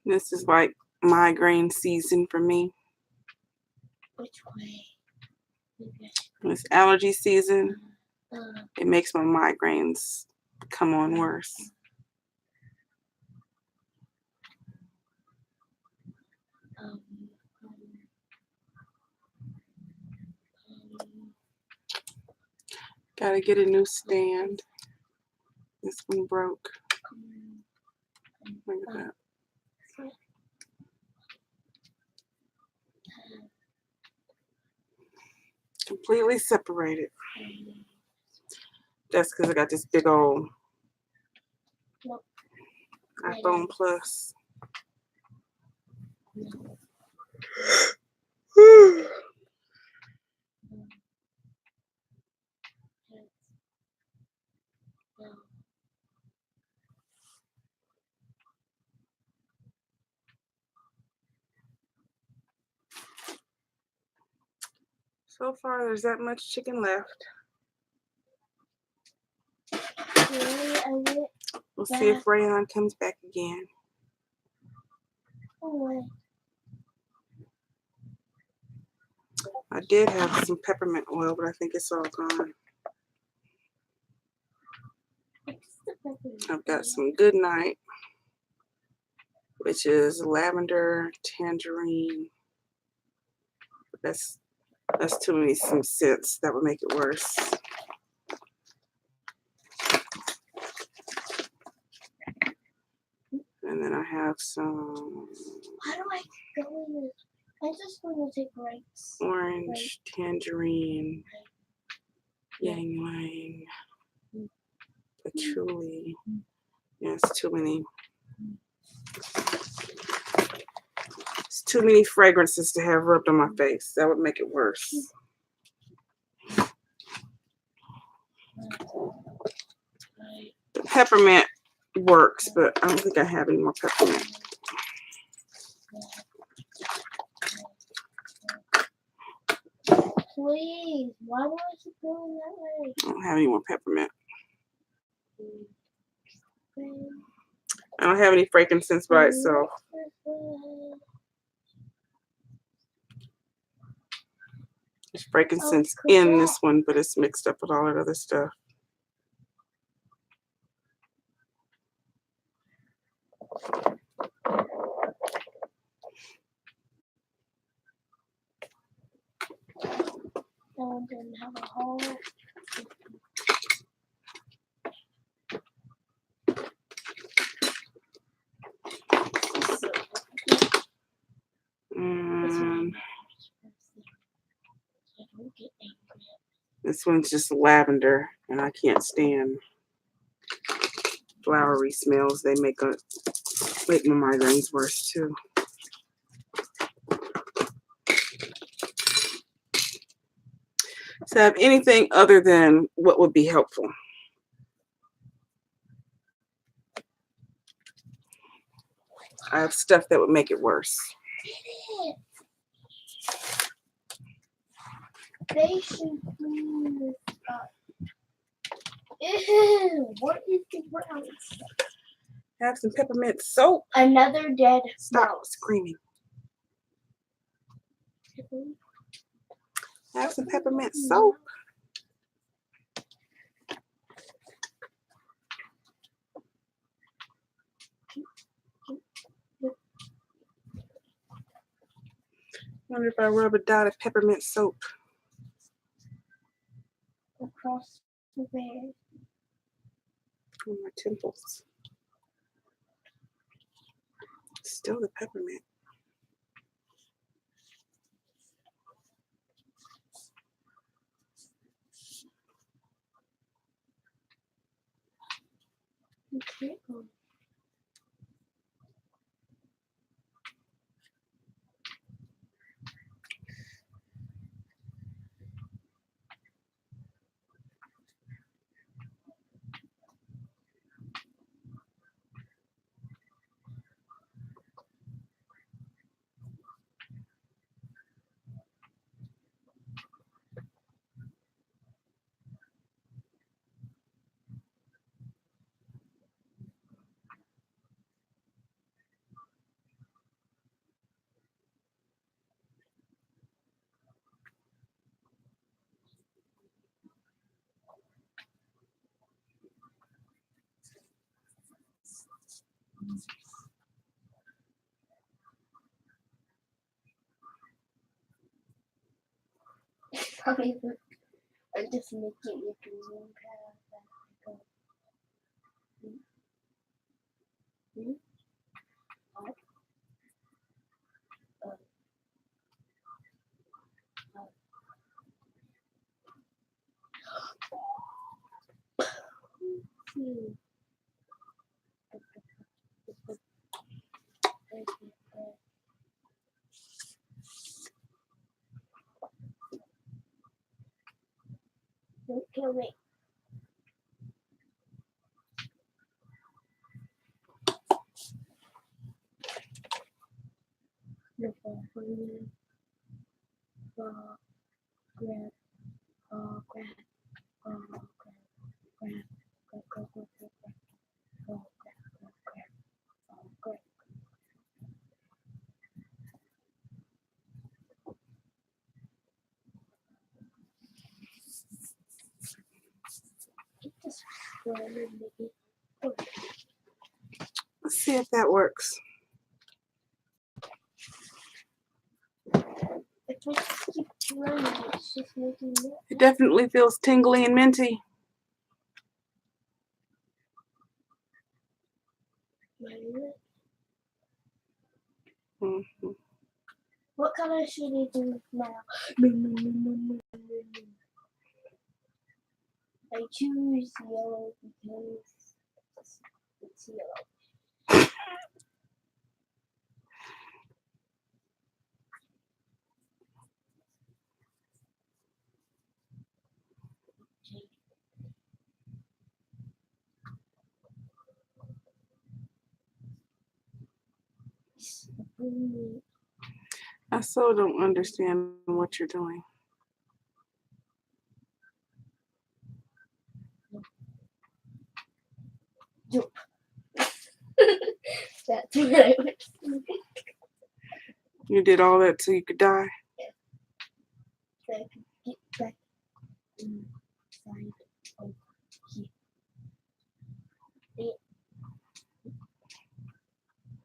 This is like migraine season for me. Which way? It's allergy season. It makes my migraines come on worse. Gotta get a new stand. This one broke. Look at that. Completely separated. That's because I got this big old iPhone Plus. So far, there's that much chicken left. We'll see if Rayann comes back again. I did have some peppermint oil, but I think it's all gone. I've got some Good Night, which is lavender, tangerine. That's too many some scents. That would make it worse. And then I have some How do I go in this? I just want to take rights. orange, tangerine, yang ylang, patchouli. Yeah, it's too many. It's too many fragrances to have rubbed on my face. That would make it worse. The peppermint works, but I don't think I have any more peppermint. Please, why do I keep going that way? I don't have any more peppermint. I don't have any frankincense by itself. There's frankincense in this one, but it's mixed up with all that other stuff. That one didn't have a hole. And this one's just lavender, and I can't stand flowery smells. They make my migraines worse too. So I have anything other than what would be helpful? I have stuff that would make it worse. They should clean this up. Ew, what is the brown stuff? Have some peppermint soap. Another dead Stop mouse. screaming. Have some peppermint soap. Wonder if I rub a dot of peppermint soap Across the bed. on my temples. Still the peppermint. Okay. Probably I'm just making it green path. Don't kill me. Grab, Let's see if that works. If I just keep running, it's just making it. It definitely feels tingly and minty. Mhm. What color should I do now? I choose yellow because it's yellow. I so don't understand what you're doing. Jump. That's what I was thinking. You did all that so you could die. So I could get back inside of here.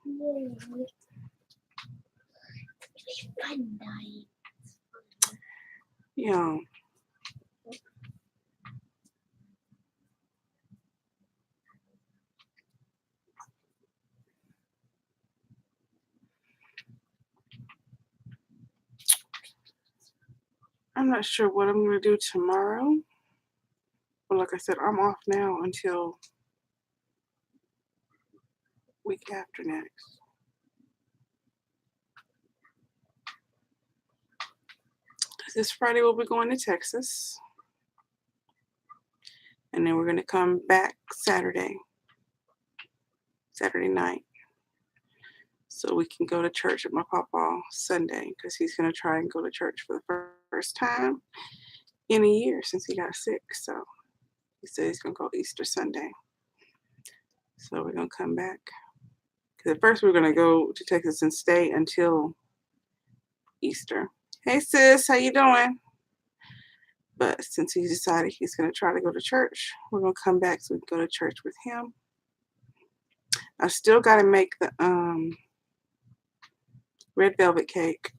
Yay. It's fun dying. Yeah. I'm not sure what I'm going to do tomorrow. But like I said, I'm off now until week after next. This Friday we'll be going to Texas. And then we're going to come back Saturday night. So we can go to church with my papa Sunday because he's going to try and go to church for the first time in a year since he got sick. So he said he's going to go Easter Sunday. So we're going to come back. Because at first we were going to go to Texas and stay until Easter. Hey sis, how you doing? But since he decided he's going to try to go to church, we're going to come back so we can go to church with him. I still got to make the red velvet cake.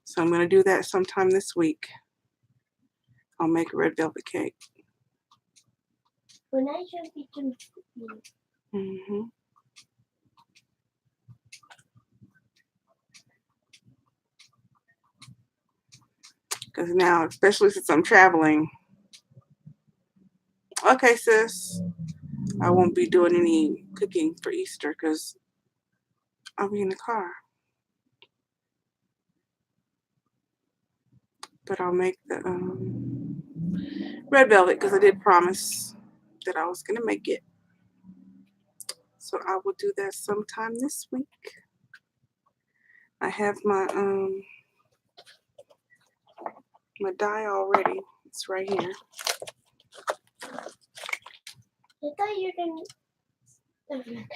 So I'm going to do that sometime this week. I'll make a red velvet cake. When I should be doing cookies. Mm-hmm. Because now, especially since I'm traveling. Okay, sis. I won't be doing any cooking for Easter because I'll be in the car. But I'll make the red velvet because I did promise that I was going to make it. So I will do that sometime this week. I have my die already. It's right here. I thought you didn't.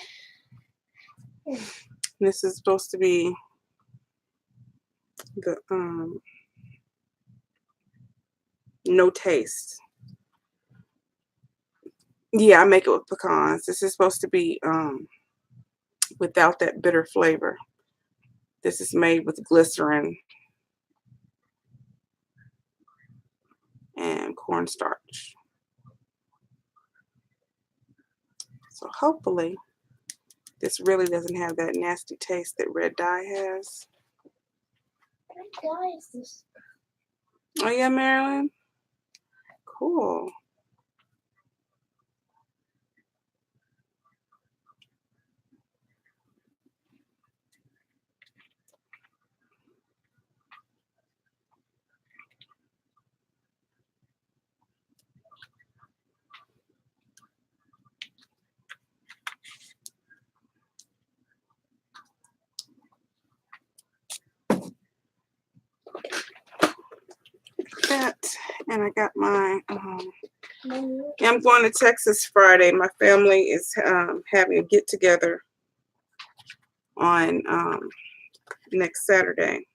This is supposed to be the no taste. Yeah, I make it with pecans. This is supposed to be without that bitter flavor. This is made with glycerin and cornstarch. So hopefully this really doesn't have that nasty taste that red dye has. What dye is this? Oh yeah, Marilyn? Cool. That, and I got my yeah, I'm going to Texas Friday. My family is having a get together on next Saturday.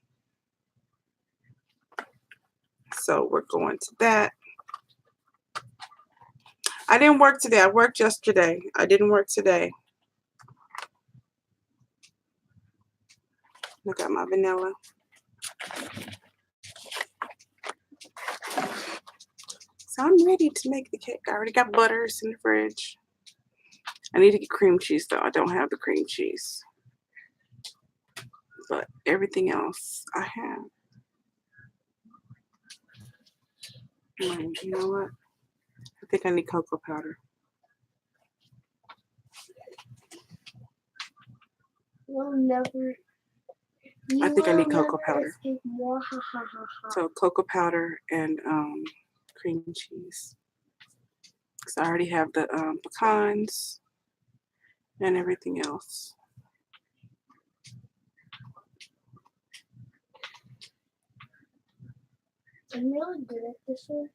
So we're going to that. I didn't work today. I worked yesterday. I didn't work today. Look at my vanilla. So I'm ready to make the cake. I already got butters in the fridge. I need to get cream cheese though. I don't have the cream cheese. But everything else I have. You know what? I think I need cocoa powder. You'll never. I think I need cocoa powder. More. Ha ha ha ha. So cocoa powder and cream cheese. Because I already have the pecans and everything else. I'm really good at this one.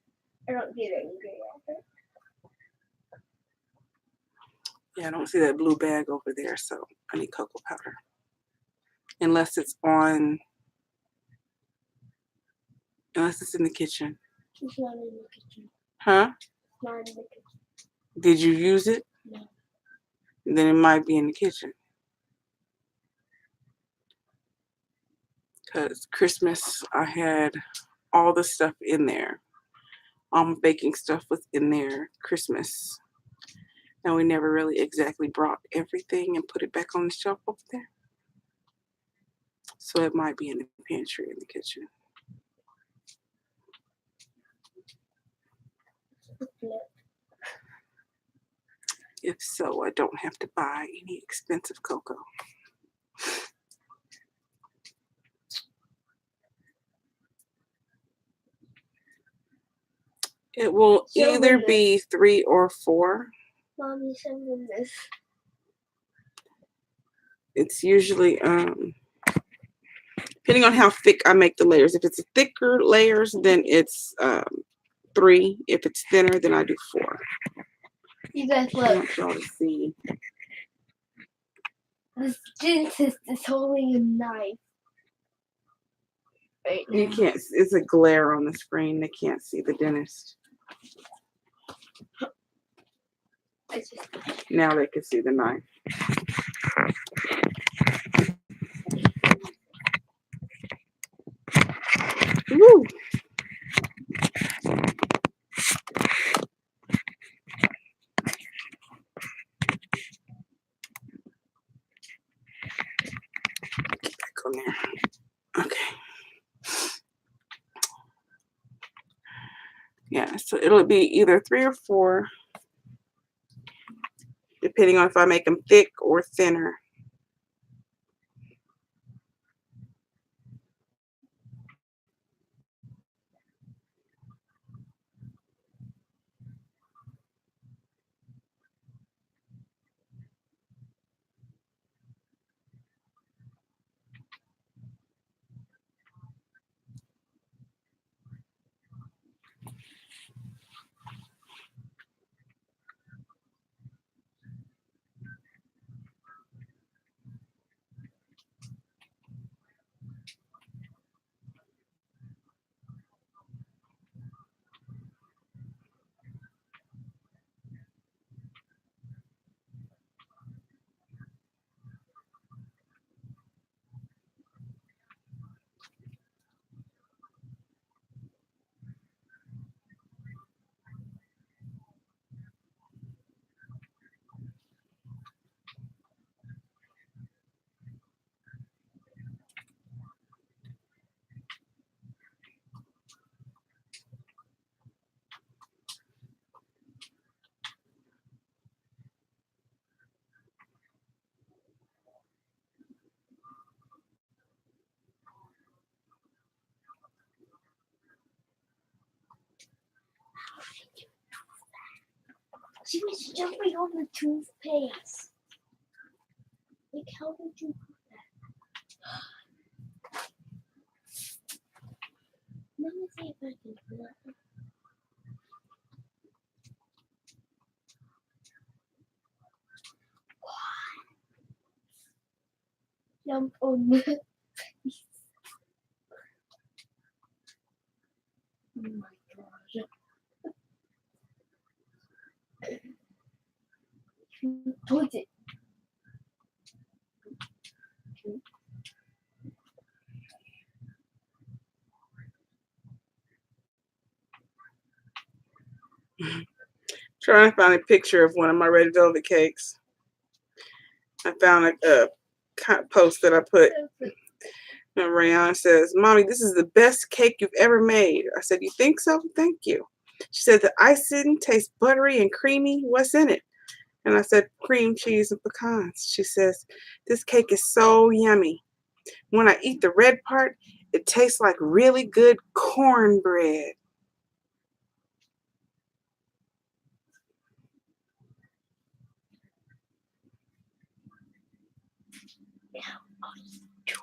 I don't get angry at it. Yeah, I don't see that blue bag over there, so I need cocoa powder. Unless it's in the kitchen. It's not in the kitchen. Huh? It's not in the kitchen. Did you use it? No. Then it might be in the kitchen. Because Christmas, I had all the stuff in there. All my baking stuff was in there Christmas. And we never really exactly brought everything and put it back on the shelf over there. So it might be in the pantry in the kitchen. If so, I don't have to buy any expensive cocoa. It will either be 3 or 4. Mommy, send them this. It's usually depending on how thick I make the layers. If it's thicker layers, then it's 3. If it's thinner, then I do 4. You guys I look. want y'all to see. This dentist is holding a knife. Right You now. can't. It's a glare on the screen. They can't see the dentist. Now they can see the knife. Woo! Get back on there. Okay. Yeah, so it'll be either 3 or 4, depending on if I make them thick or thinner. She was jumping on the toothpaste. Like, how did you do that? Let me see if I can do that. Jump on the my gosh. Towards it. Trying to find a picture of one of my red velvet cakes. I found a post that I put. And Rayann says, "Mommy, this is the best cake you've ever made." I said, "You think so? Thank you." She said, "The icing tastes buttery and creamy. What's in it?" And I said, "Cream cheese and pecans." She says, "This cake is so yummy. When I eat the red part, it tastes like really good cornbread."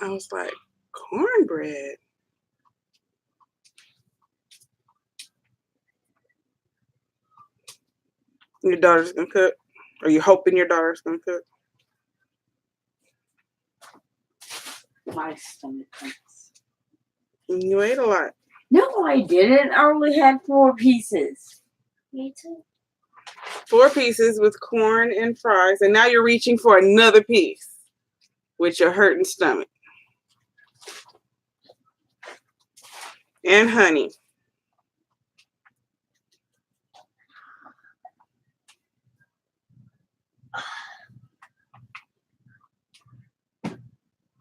I was like, cornbread? Your daughter's gonna cook? Are you hoping your daughter's gonna cook? My stomach hurts. You ate a lot. No, I didn't. I only had 4 pieces. Me too. 4 pieces with corn and fries, and now you're reaching for another piece with your hurting stomach. And honey.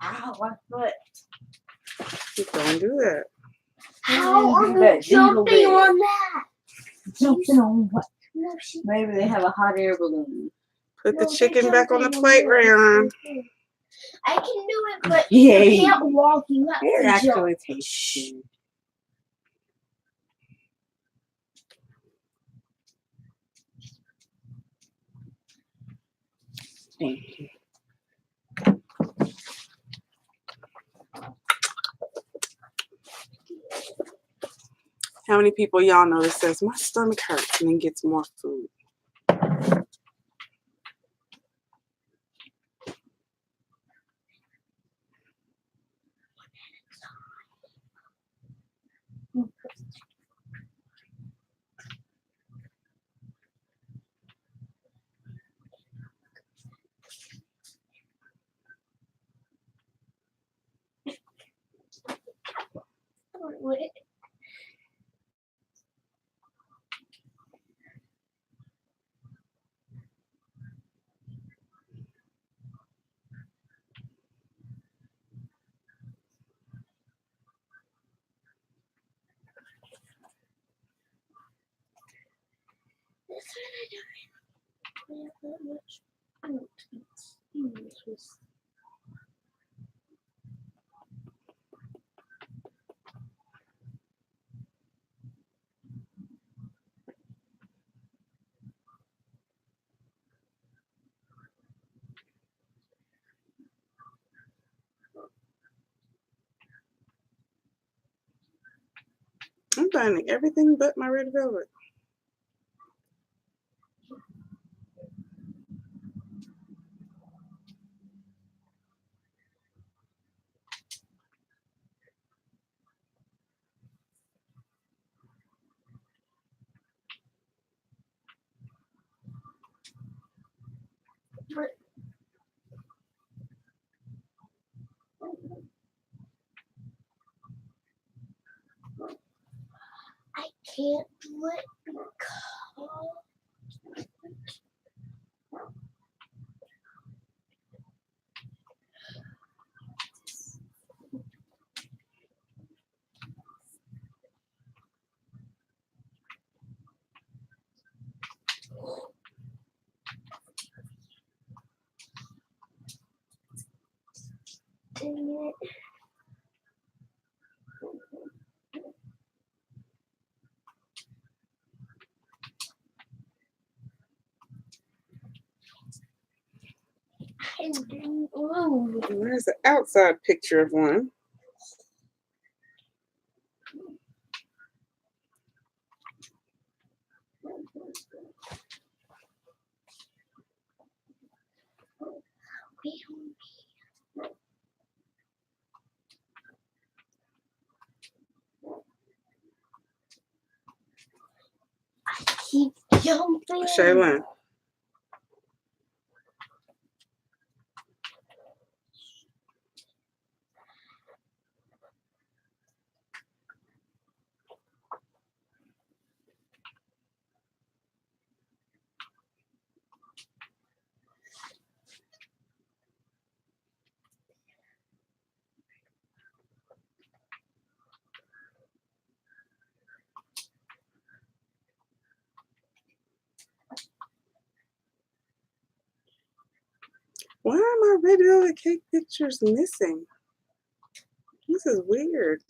Ow, my foot. Don't do that. How are That you jumping jingle bell. on that? Jumping on what? No, she. Maybe they have a hot air balloon. Put the No, chicken they're back on the jumping plate, that. Rayann. I can do it, but Yay. you can't walk. You have It to jump. actually tastes good. Thank you. How many people y'all know that says, "My stomach hurts," and then gets more food? Wait. That's what I don't have that much. I don't think this was. I'm finding everything but my red velvet. But I can't do it because. Dang it. I didn't move. There's the outside picture of one. jumping. Shaylin. Why are my red velvet cake pictures missing? This is weird.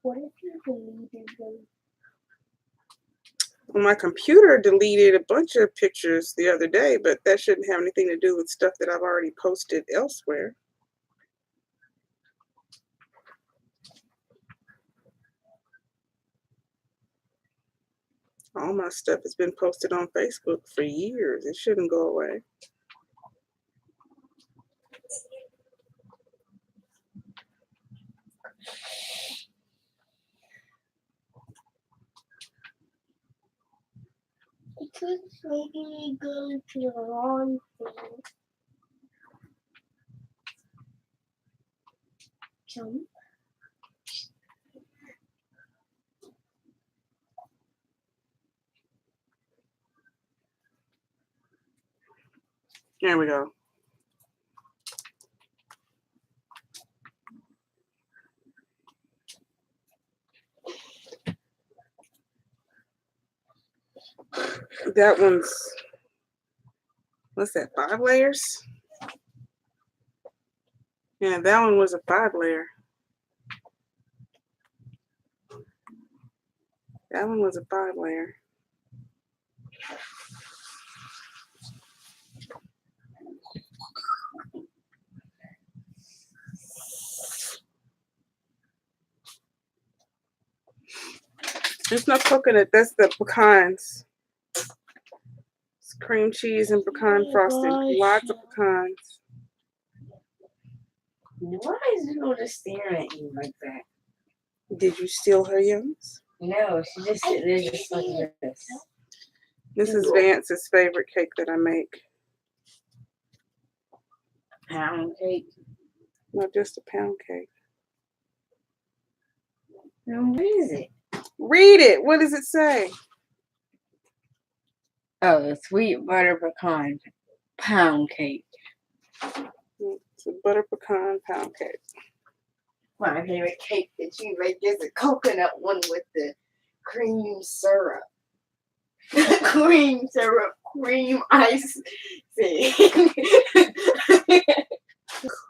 What if you deleted them? Well, my computer deleted a bunch of pictures the other day, but that shouldn't have anything to do with stuff that I've already posted elsewhere. All my stuff has been posted on Facebook for years. It shouldn't go away. It could maybe go to the wrong thing. Jump. There we go. That one's, what's that, 5 layers? Yeah, that one was a 5 layer. That one was a 5 layer. There's no coconut, that's the pecans. It's cream cheese and pecan frosting. Lots of pecans. Why is Zuko just staring at you like that? Did you steal her yums? No, she just sitting there just like this. This is Vance's favorite cake that I make. Pound cake. Not just a pound cake. Now, what is it? Read it. What does it say? Oh, the sweet butter pecan pound cake. It's a butter pecan pound cake. My favorite cake that you make is a coconut one with the cream syrup. Cream syrup, cream ice.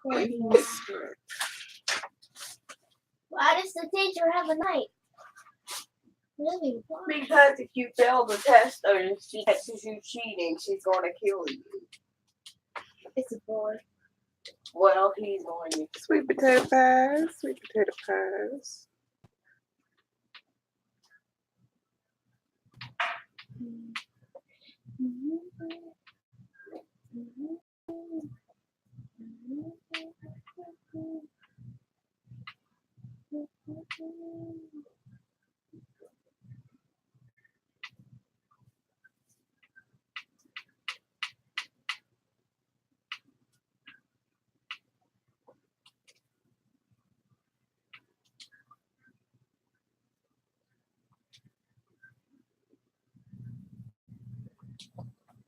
Cream syrup. Why does the teacher have a knife? Really? Why? Because if you fail the test or if she catches you cheating, she's going to kill you. It's a boy. Well, he's going to. Sweet potato pies. Sweet potato pies.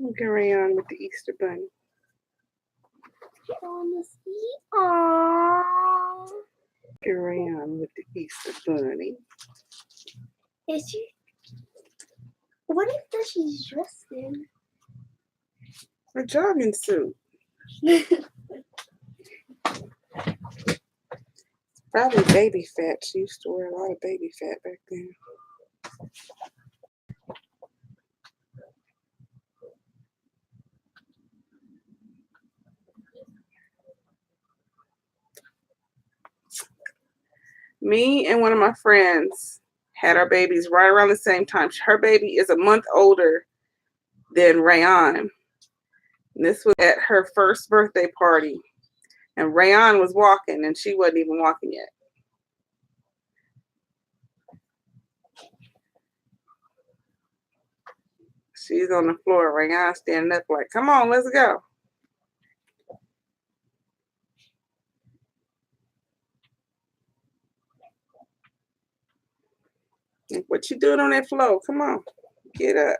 Look at Rayann with the Easter bunny. Aww. Look at Rayann with the Easter bunny. Is she? What is that she's dressed in? A jogging suit. Probably baby fat. She used to wear a lot of baby fat back then. Me and one of my friends had our babies right around the same time. Her baby is a month older than Rayann. This was at her first birthday party. And Rayann was walking, and she wasn't even walking yet. She's on the floor. Rayann standing up like, come on, let's go. What you doing on that floor? Come on, get up.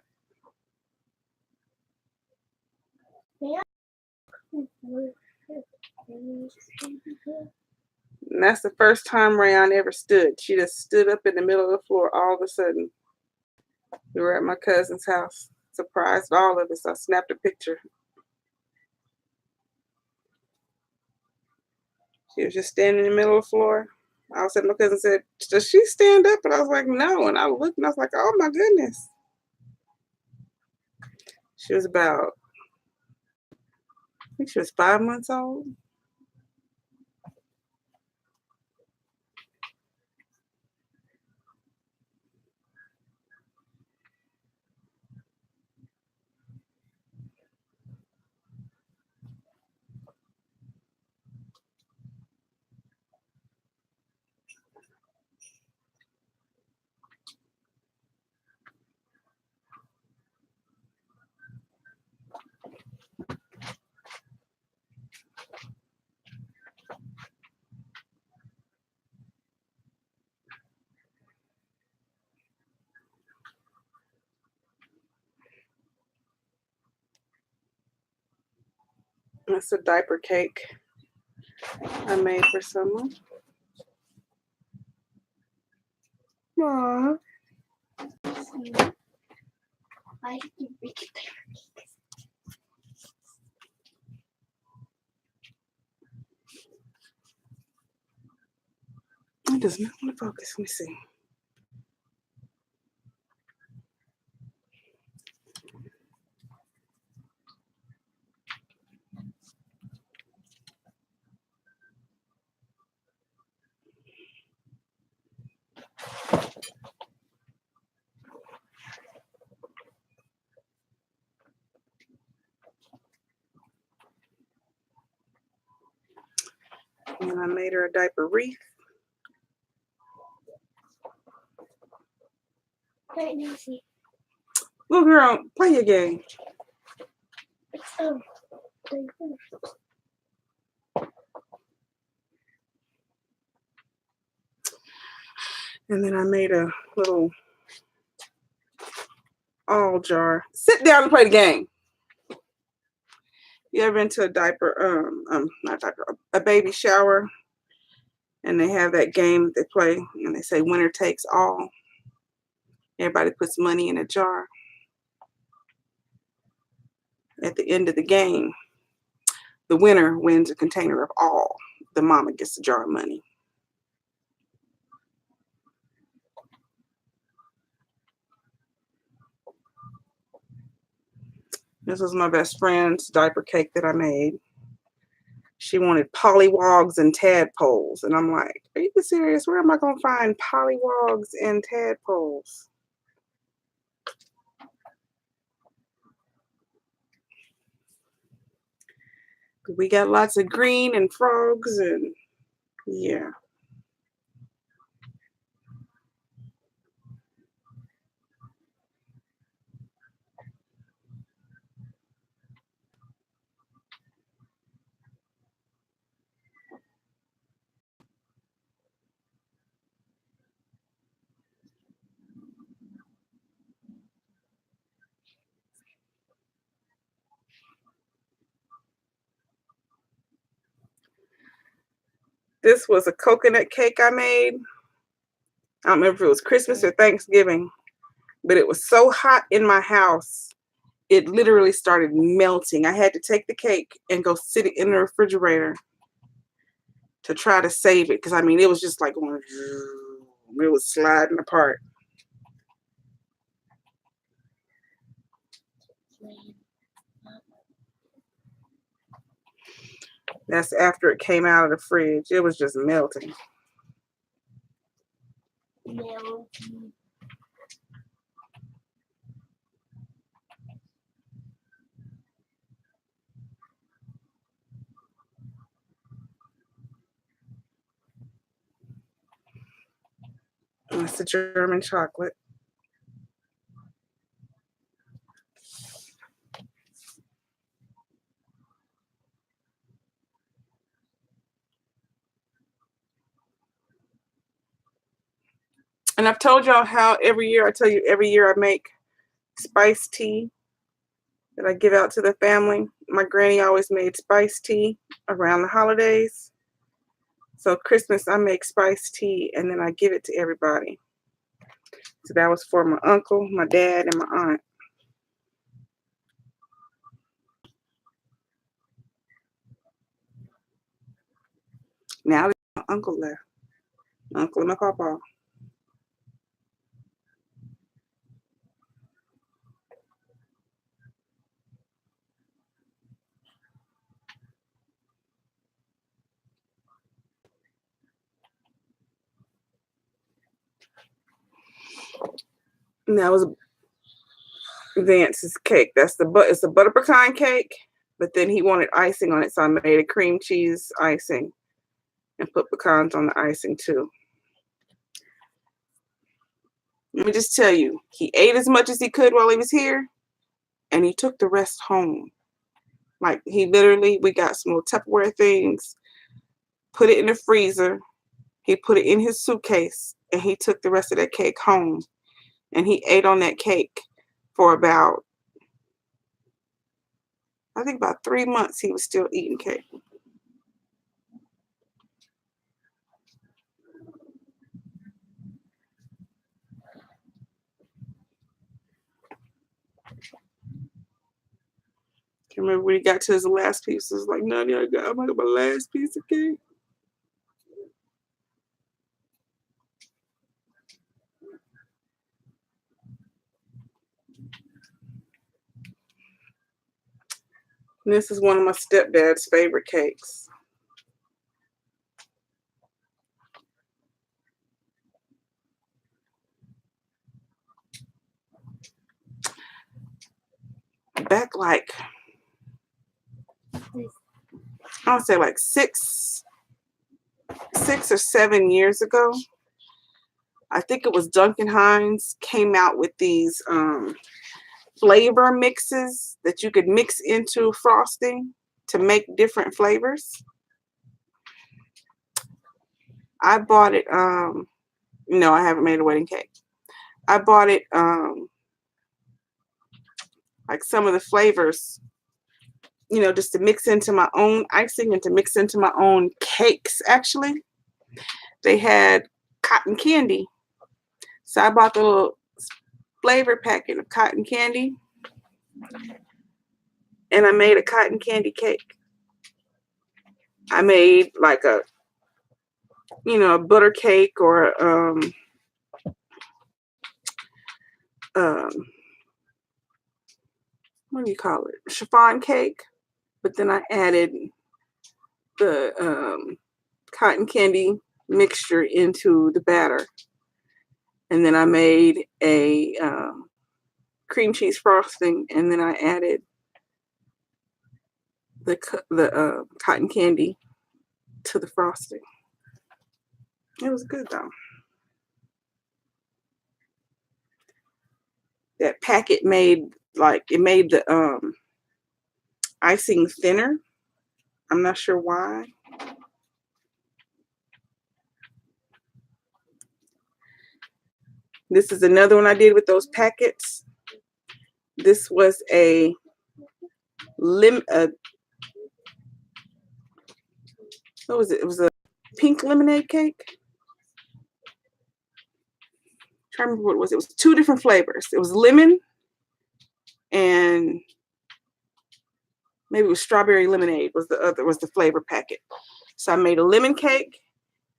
And that's the first time Rayann ever stood. She just stood up in the middle of the floor all of a sudden. We were at my cousin's house. Surprised all of us. I snapped a picture. She was just standing in the middle of the floor. All of a sudden my cousin said, does she stand up? And I was like, no. And I looked and I was like, oh my goodness. She was about, I think she was 5 months old. That's a diaper cake I made for someone. Aww. Why did you make it there? It does not want to focus. Let me see. And I made her a diaper wreath. Let me see. Little girl, play your game. Oh, And then I made a little all jar. Sit down and play the game. You ever been to a diaper, not diaper, a baby shower, and they have that game they play, and they say winner takes all. Everybody puts money in a jar. At the end of the game, the winner wins a container of all. The mama gets a jar of money. This was my best friend's diaper cake that I made. She wanted pollywogs and tadpoles. And I'm like, are you serious? Where am I going to find pollywogs and tadpoles? We got lots of green and frogs and yeah. This was a coconut cake I made. I don't remember if it was Christmas or Thanksgiving, but it was so hot in my house, it literally started melting. I had to take the cake and go sit it in the refrigerator to try to save it, because I mean, it was just like going, it was sliding apart. That's after it came out of the fridge. It was just melting. melting. That's the German chocolate. And I've told y'all how every year I make spiced tea that I give out to the family. My granny always made spiced tea around the holidays. So Christmas, I make spiced tea and then I give it to everybody. So that was for my uncle, my dad, and my aunt. Now my uncle left. My uncle and my papa. And that was Vance's cake. It's a butter pecan cake, but then he wanted icing on it, so I made a cream cheese icing and put pecans on the icing too. Let me just tell you, he ate as much as he could while he was here, and he took the rest home. Like we got some little Tupperware things, put it in the freezer. He put it in his suitcase, and he took the rest of that cake home. And he ate on that cake for about 3 months. He was still eating cake. Can't remember when he got to his last piece. It was like, no, I got my last piece of cake. And this is one of my stepdad's favorite cakes. Back like, I would say like six or 7 years ago, I think it was Duncan Hines came out with these flavor mixes that you could mix into frosting to make different flavors. I bought it, no, I haven't made a wedding cake. I bought it, like some of the flavors, just to mix into my own icing and to mix into my own cakes, actually. They had cotton candy. So I bought the little flavor packet of cotton candy, and I made a cotton candy cake. I made like a butter cake or what do you call it? Chiffon cake. But then I added the cotton candy mixture into the batter. And then I made a cream cheese frosting, and then I added the cotton candy to the frosting. It was good though. That packet made the icing thinner. I'm not sure why. This is another one I did with those packets. This was a what was it? It was a pink lemonade cake. I'm trying to remember what it was. It was 2 different flavors. It was lemon and maybe it was strawberry lemonade was the flavor packet. So I made a lemon cake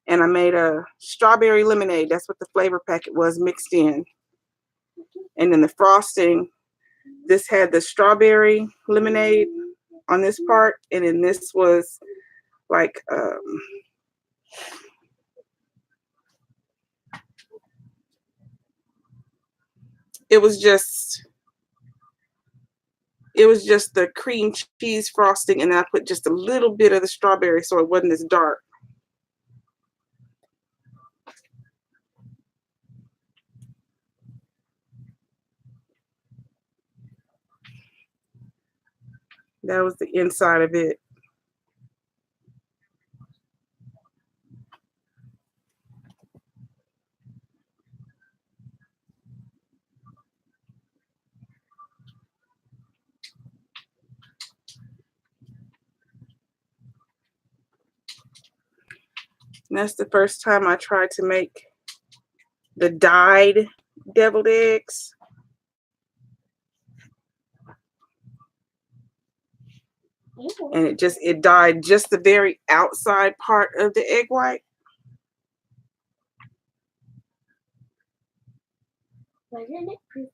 and I made a strawberry lemonade. That's what the flavor packet was mixed in. And then the frosting, this had the strawberry lemonade on this part, and then this was like it was just the cream cheese frosting, and then I put just a little bit of the strawberry so it wasn't as dark. That was the inside of it. And that's the first time I tried to make the dyed deviled eggs. And it dyed just the very outside part of the egg white. Wasn't it pretty?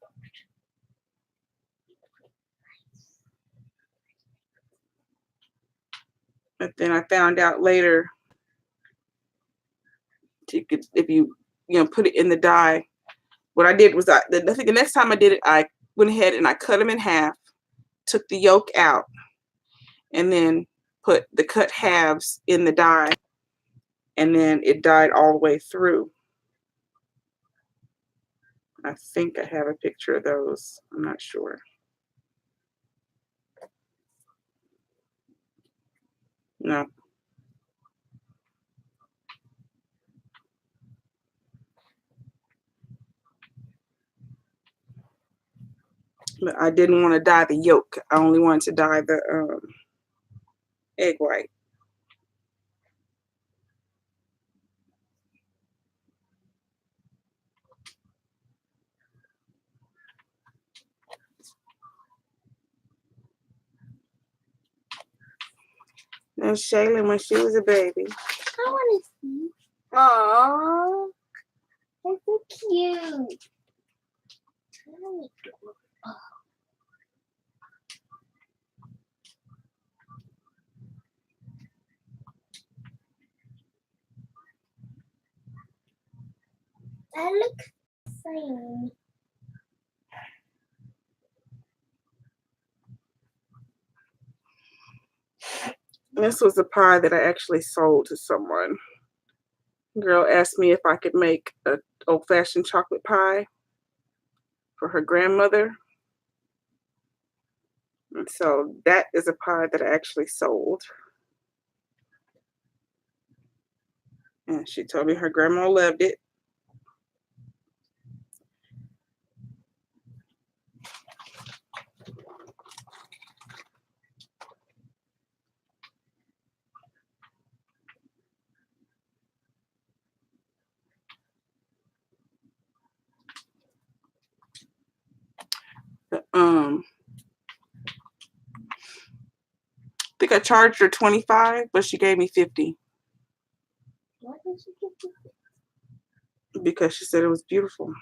But then I found out later you could, if you put it in the dye. What I did was I think the next time I did it, I went ahead and I cut them in half, took the yolk out, and then put the cut halves in the dye, and then it dyed all the way through. I think I have a picture of those. I'm not sure. No. But I didn't want to dye the yolk. I only wanted to dye the egg white. That's Shaylin when she was a baby. I want to see. Aww. That's so cute. That looks same. This was a pie that I actually sold to someone. Girl asked me if I could make an old-fashioned chocolate pie for her grandmother. And so that is a pie that I actually sold. And she told me her grandma loved it. I think I charged her $25, but she gave me $50 Why did she give you? because she said it was beautiful.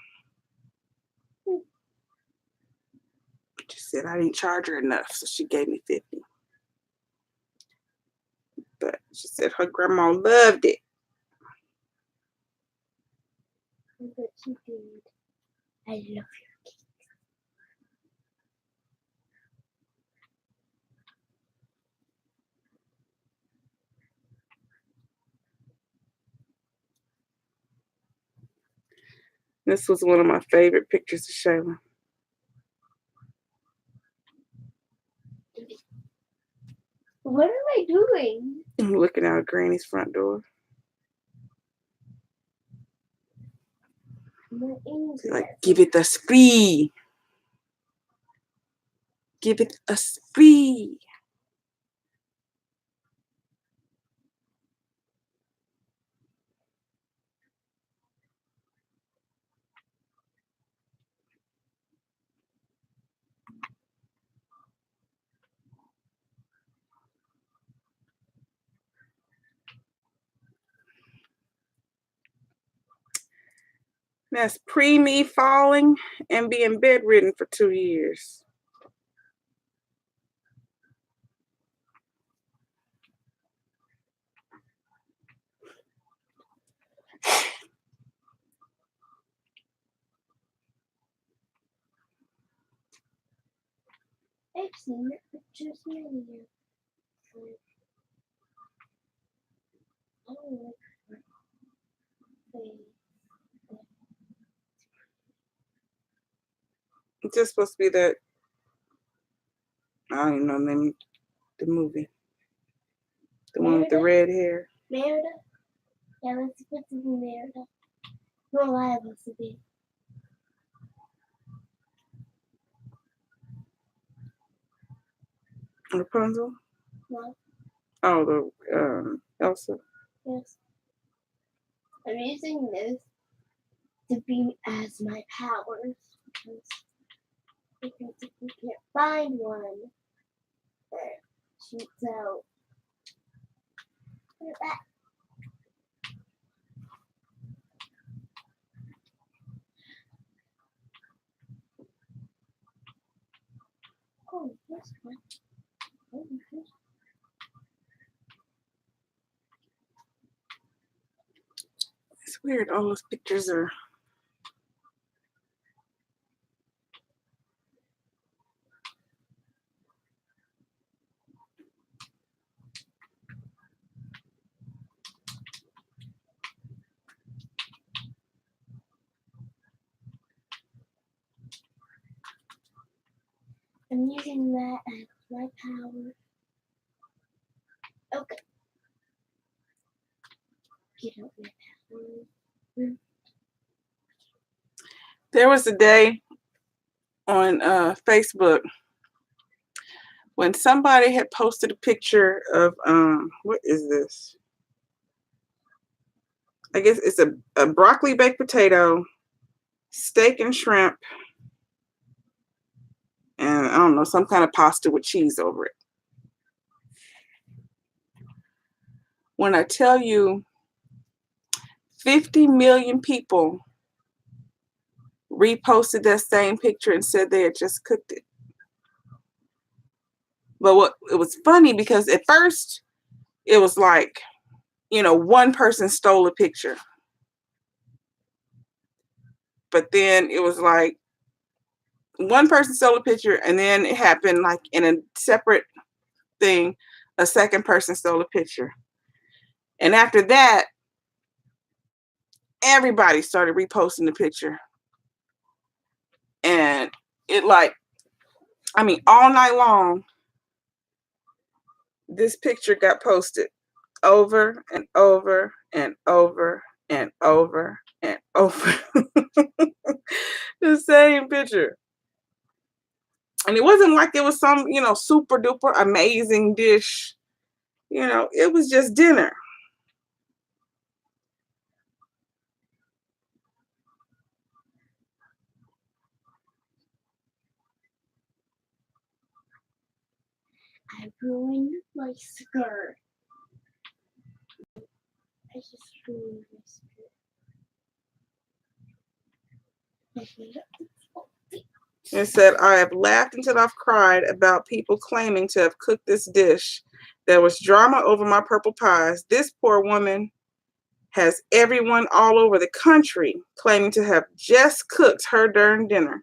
She said I didn't charge her enough, so she gave me $50. But she said her grandma loved it. I bet she did. I love your cake. This was one of my favorite pictures of Shayla. What am I doing? I'm looking out of Granny's front door. Like, give it a spree. Give it a spree. That's pre-me falling and being bedridden for 2 years. I've seen it, but just many years. I don't like her face. It's just supposed to be that, I don't even know the name. The movie. The one with the red hair. Merida? Yeah, let's put it in Merida. No lie about to be. Rapunzel? No. Oh, the Elsa. Yes. I'm using this to be as my powers because if we can't find one that shoots out. Put it back. Oh, this one. Oh, this. It's weird. All those pictures are. I'm using that as my power. Okay. Get out my power. There was a day on Facebook when somebody had posted a picture of what is this? I guess it's a broccoli baked potato, steak and shrimp, and I don't know, some kind of pasta with cheese over it. When I tell you 50 million people reposted that same picture and said they had just cooked it. But it was funny because at first it was like, one person stole a picture. But then it was like one person stole a picture, and then it happened like in a separate thing, a second person stole a picture. And after that, everybody started reposting the picture. And it all night long, this picture got posted over and over and over and over and over. The same picture. And it wasn't like it was some, super duper amazing dish. It was just dinner. I ruined my skirt. I just ruined my skirt. It said, I have laughed until I've cried about people claiming to have cooked this dish. There was drama over my purple pies. This poor woman has everyone all over the country claiming to have just cooked her darn dinner.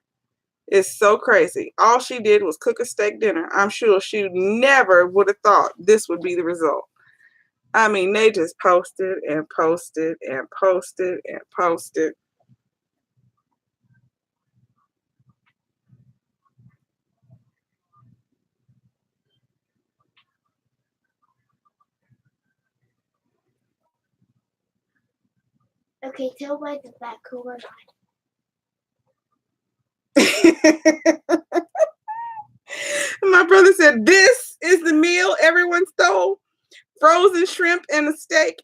It's so crazy. All she did was cook a steak dinner. I'm sure she never would have thought this would be the result. I mean, they just posted and posted and posted and posted. Okay, tell why the back cool My brother said, this is the meal everyone stole. Frozen shrimp and a steak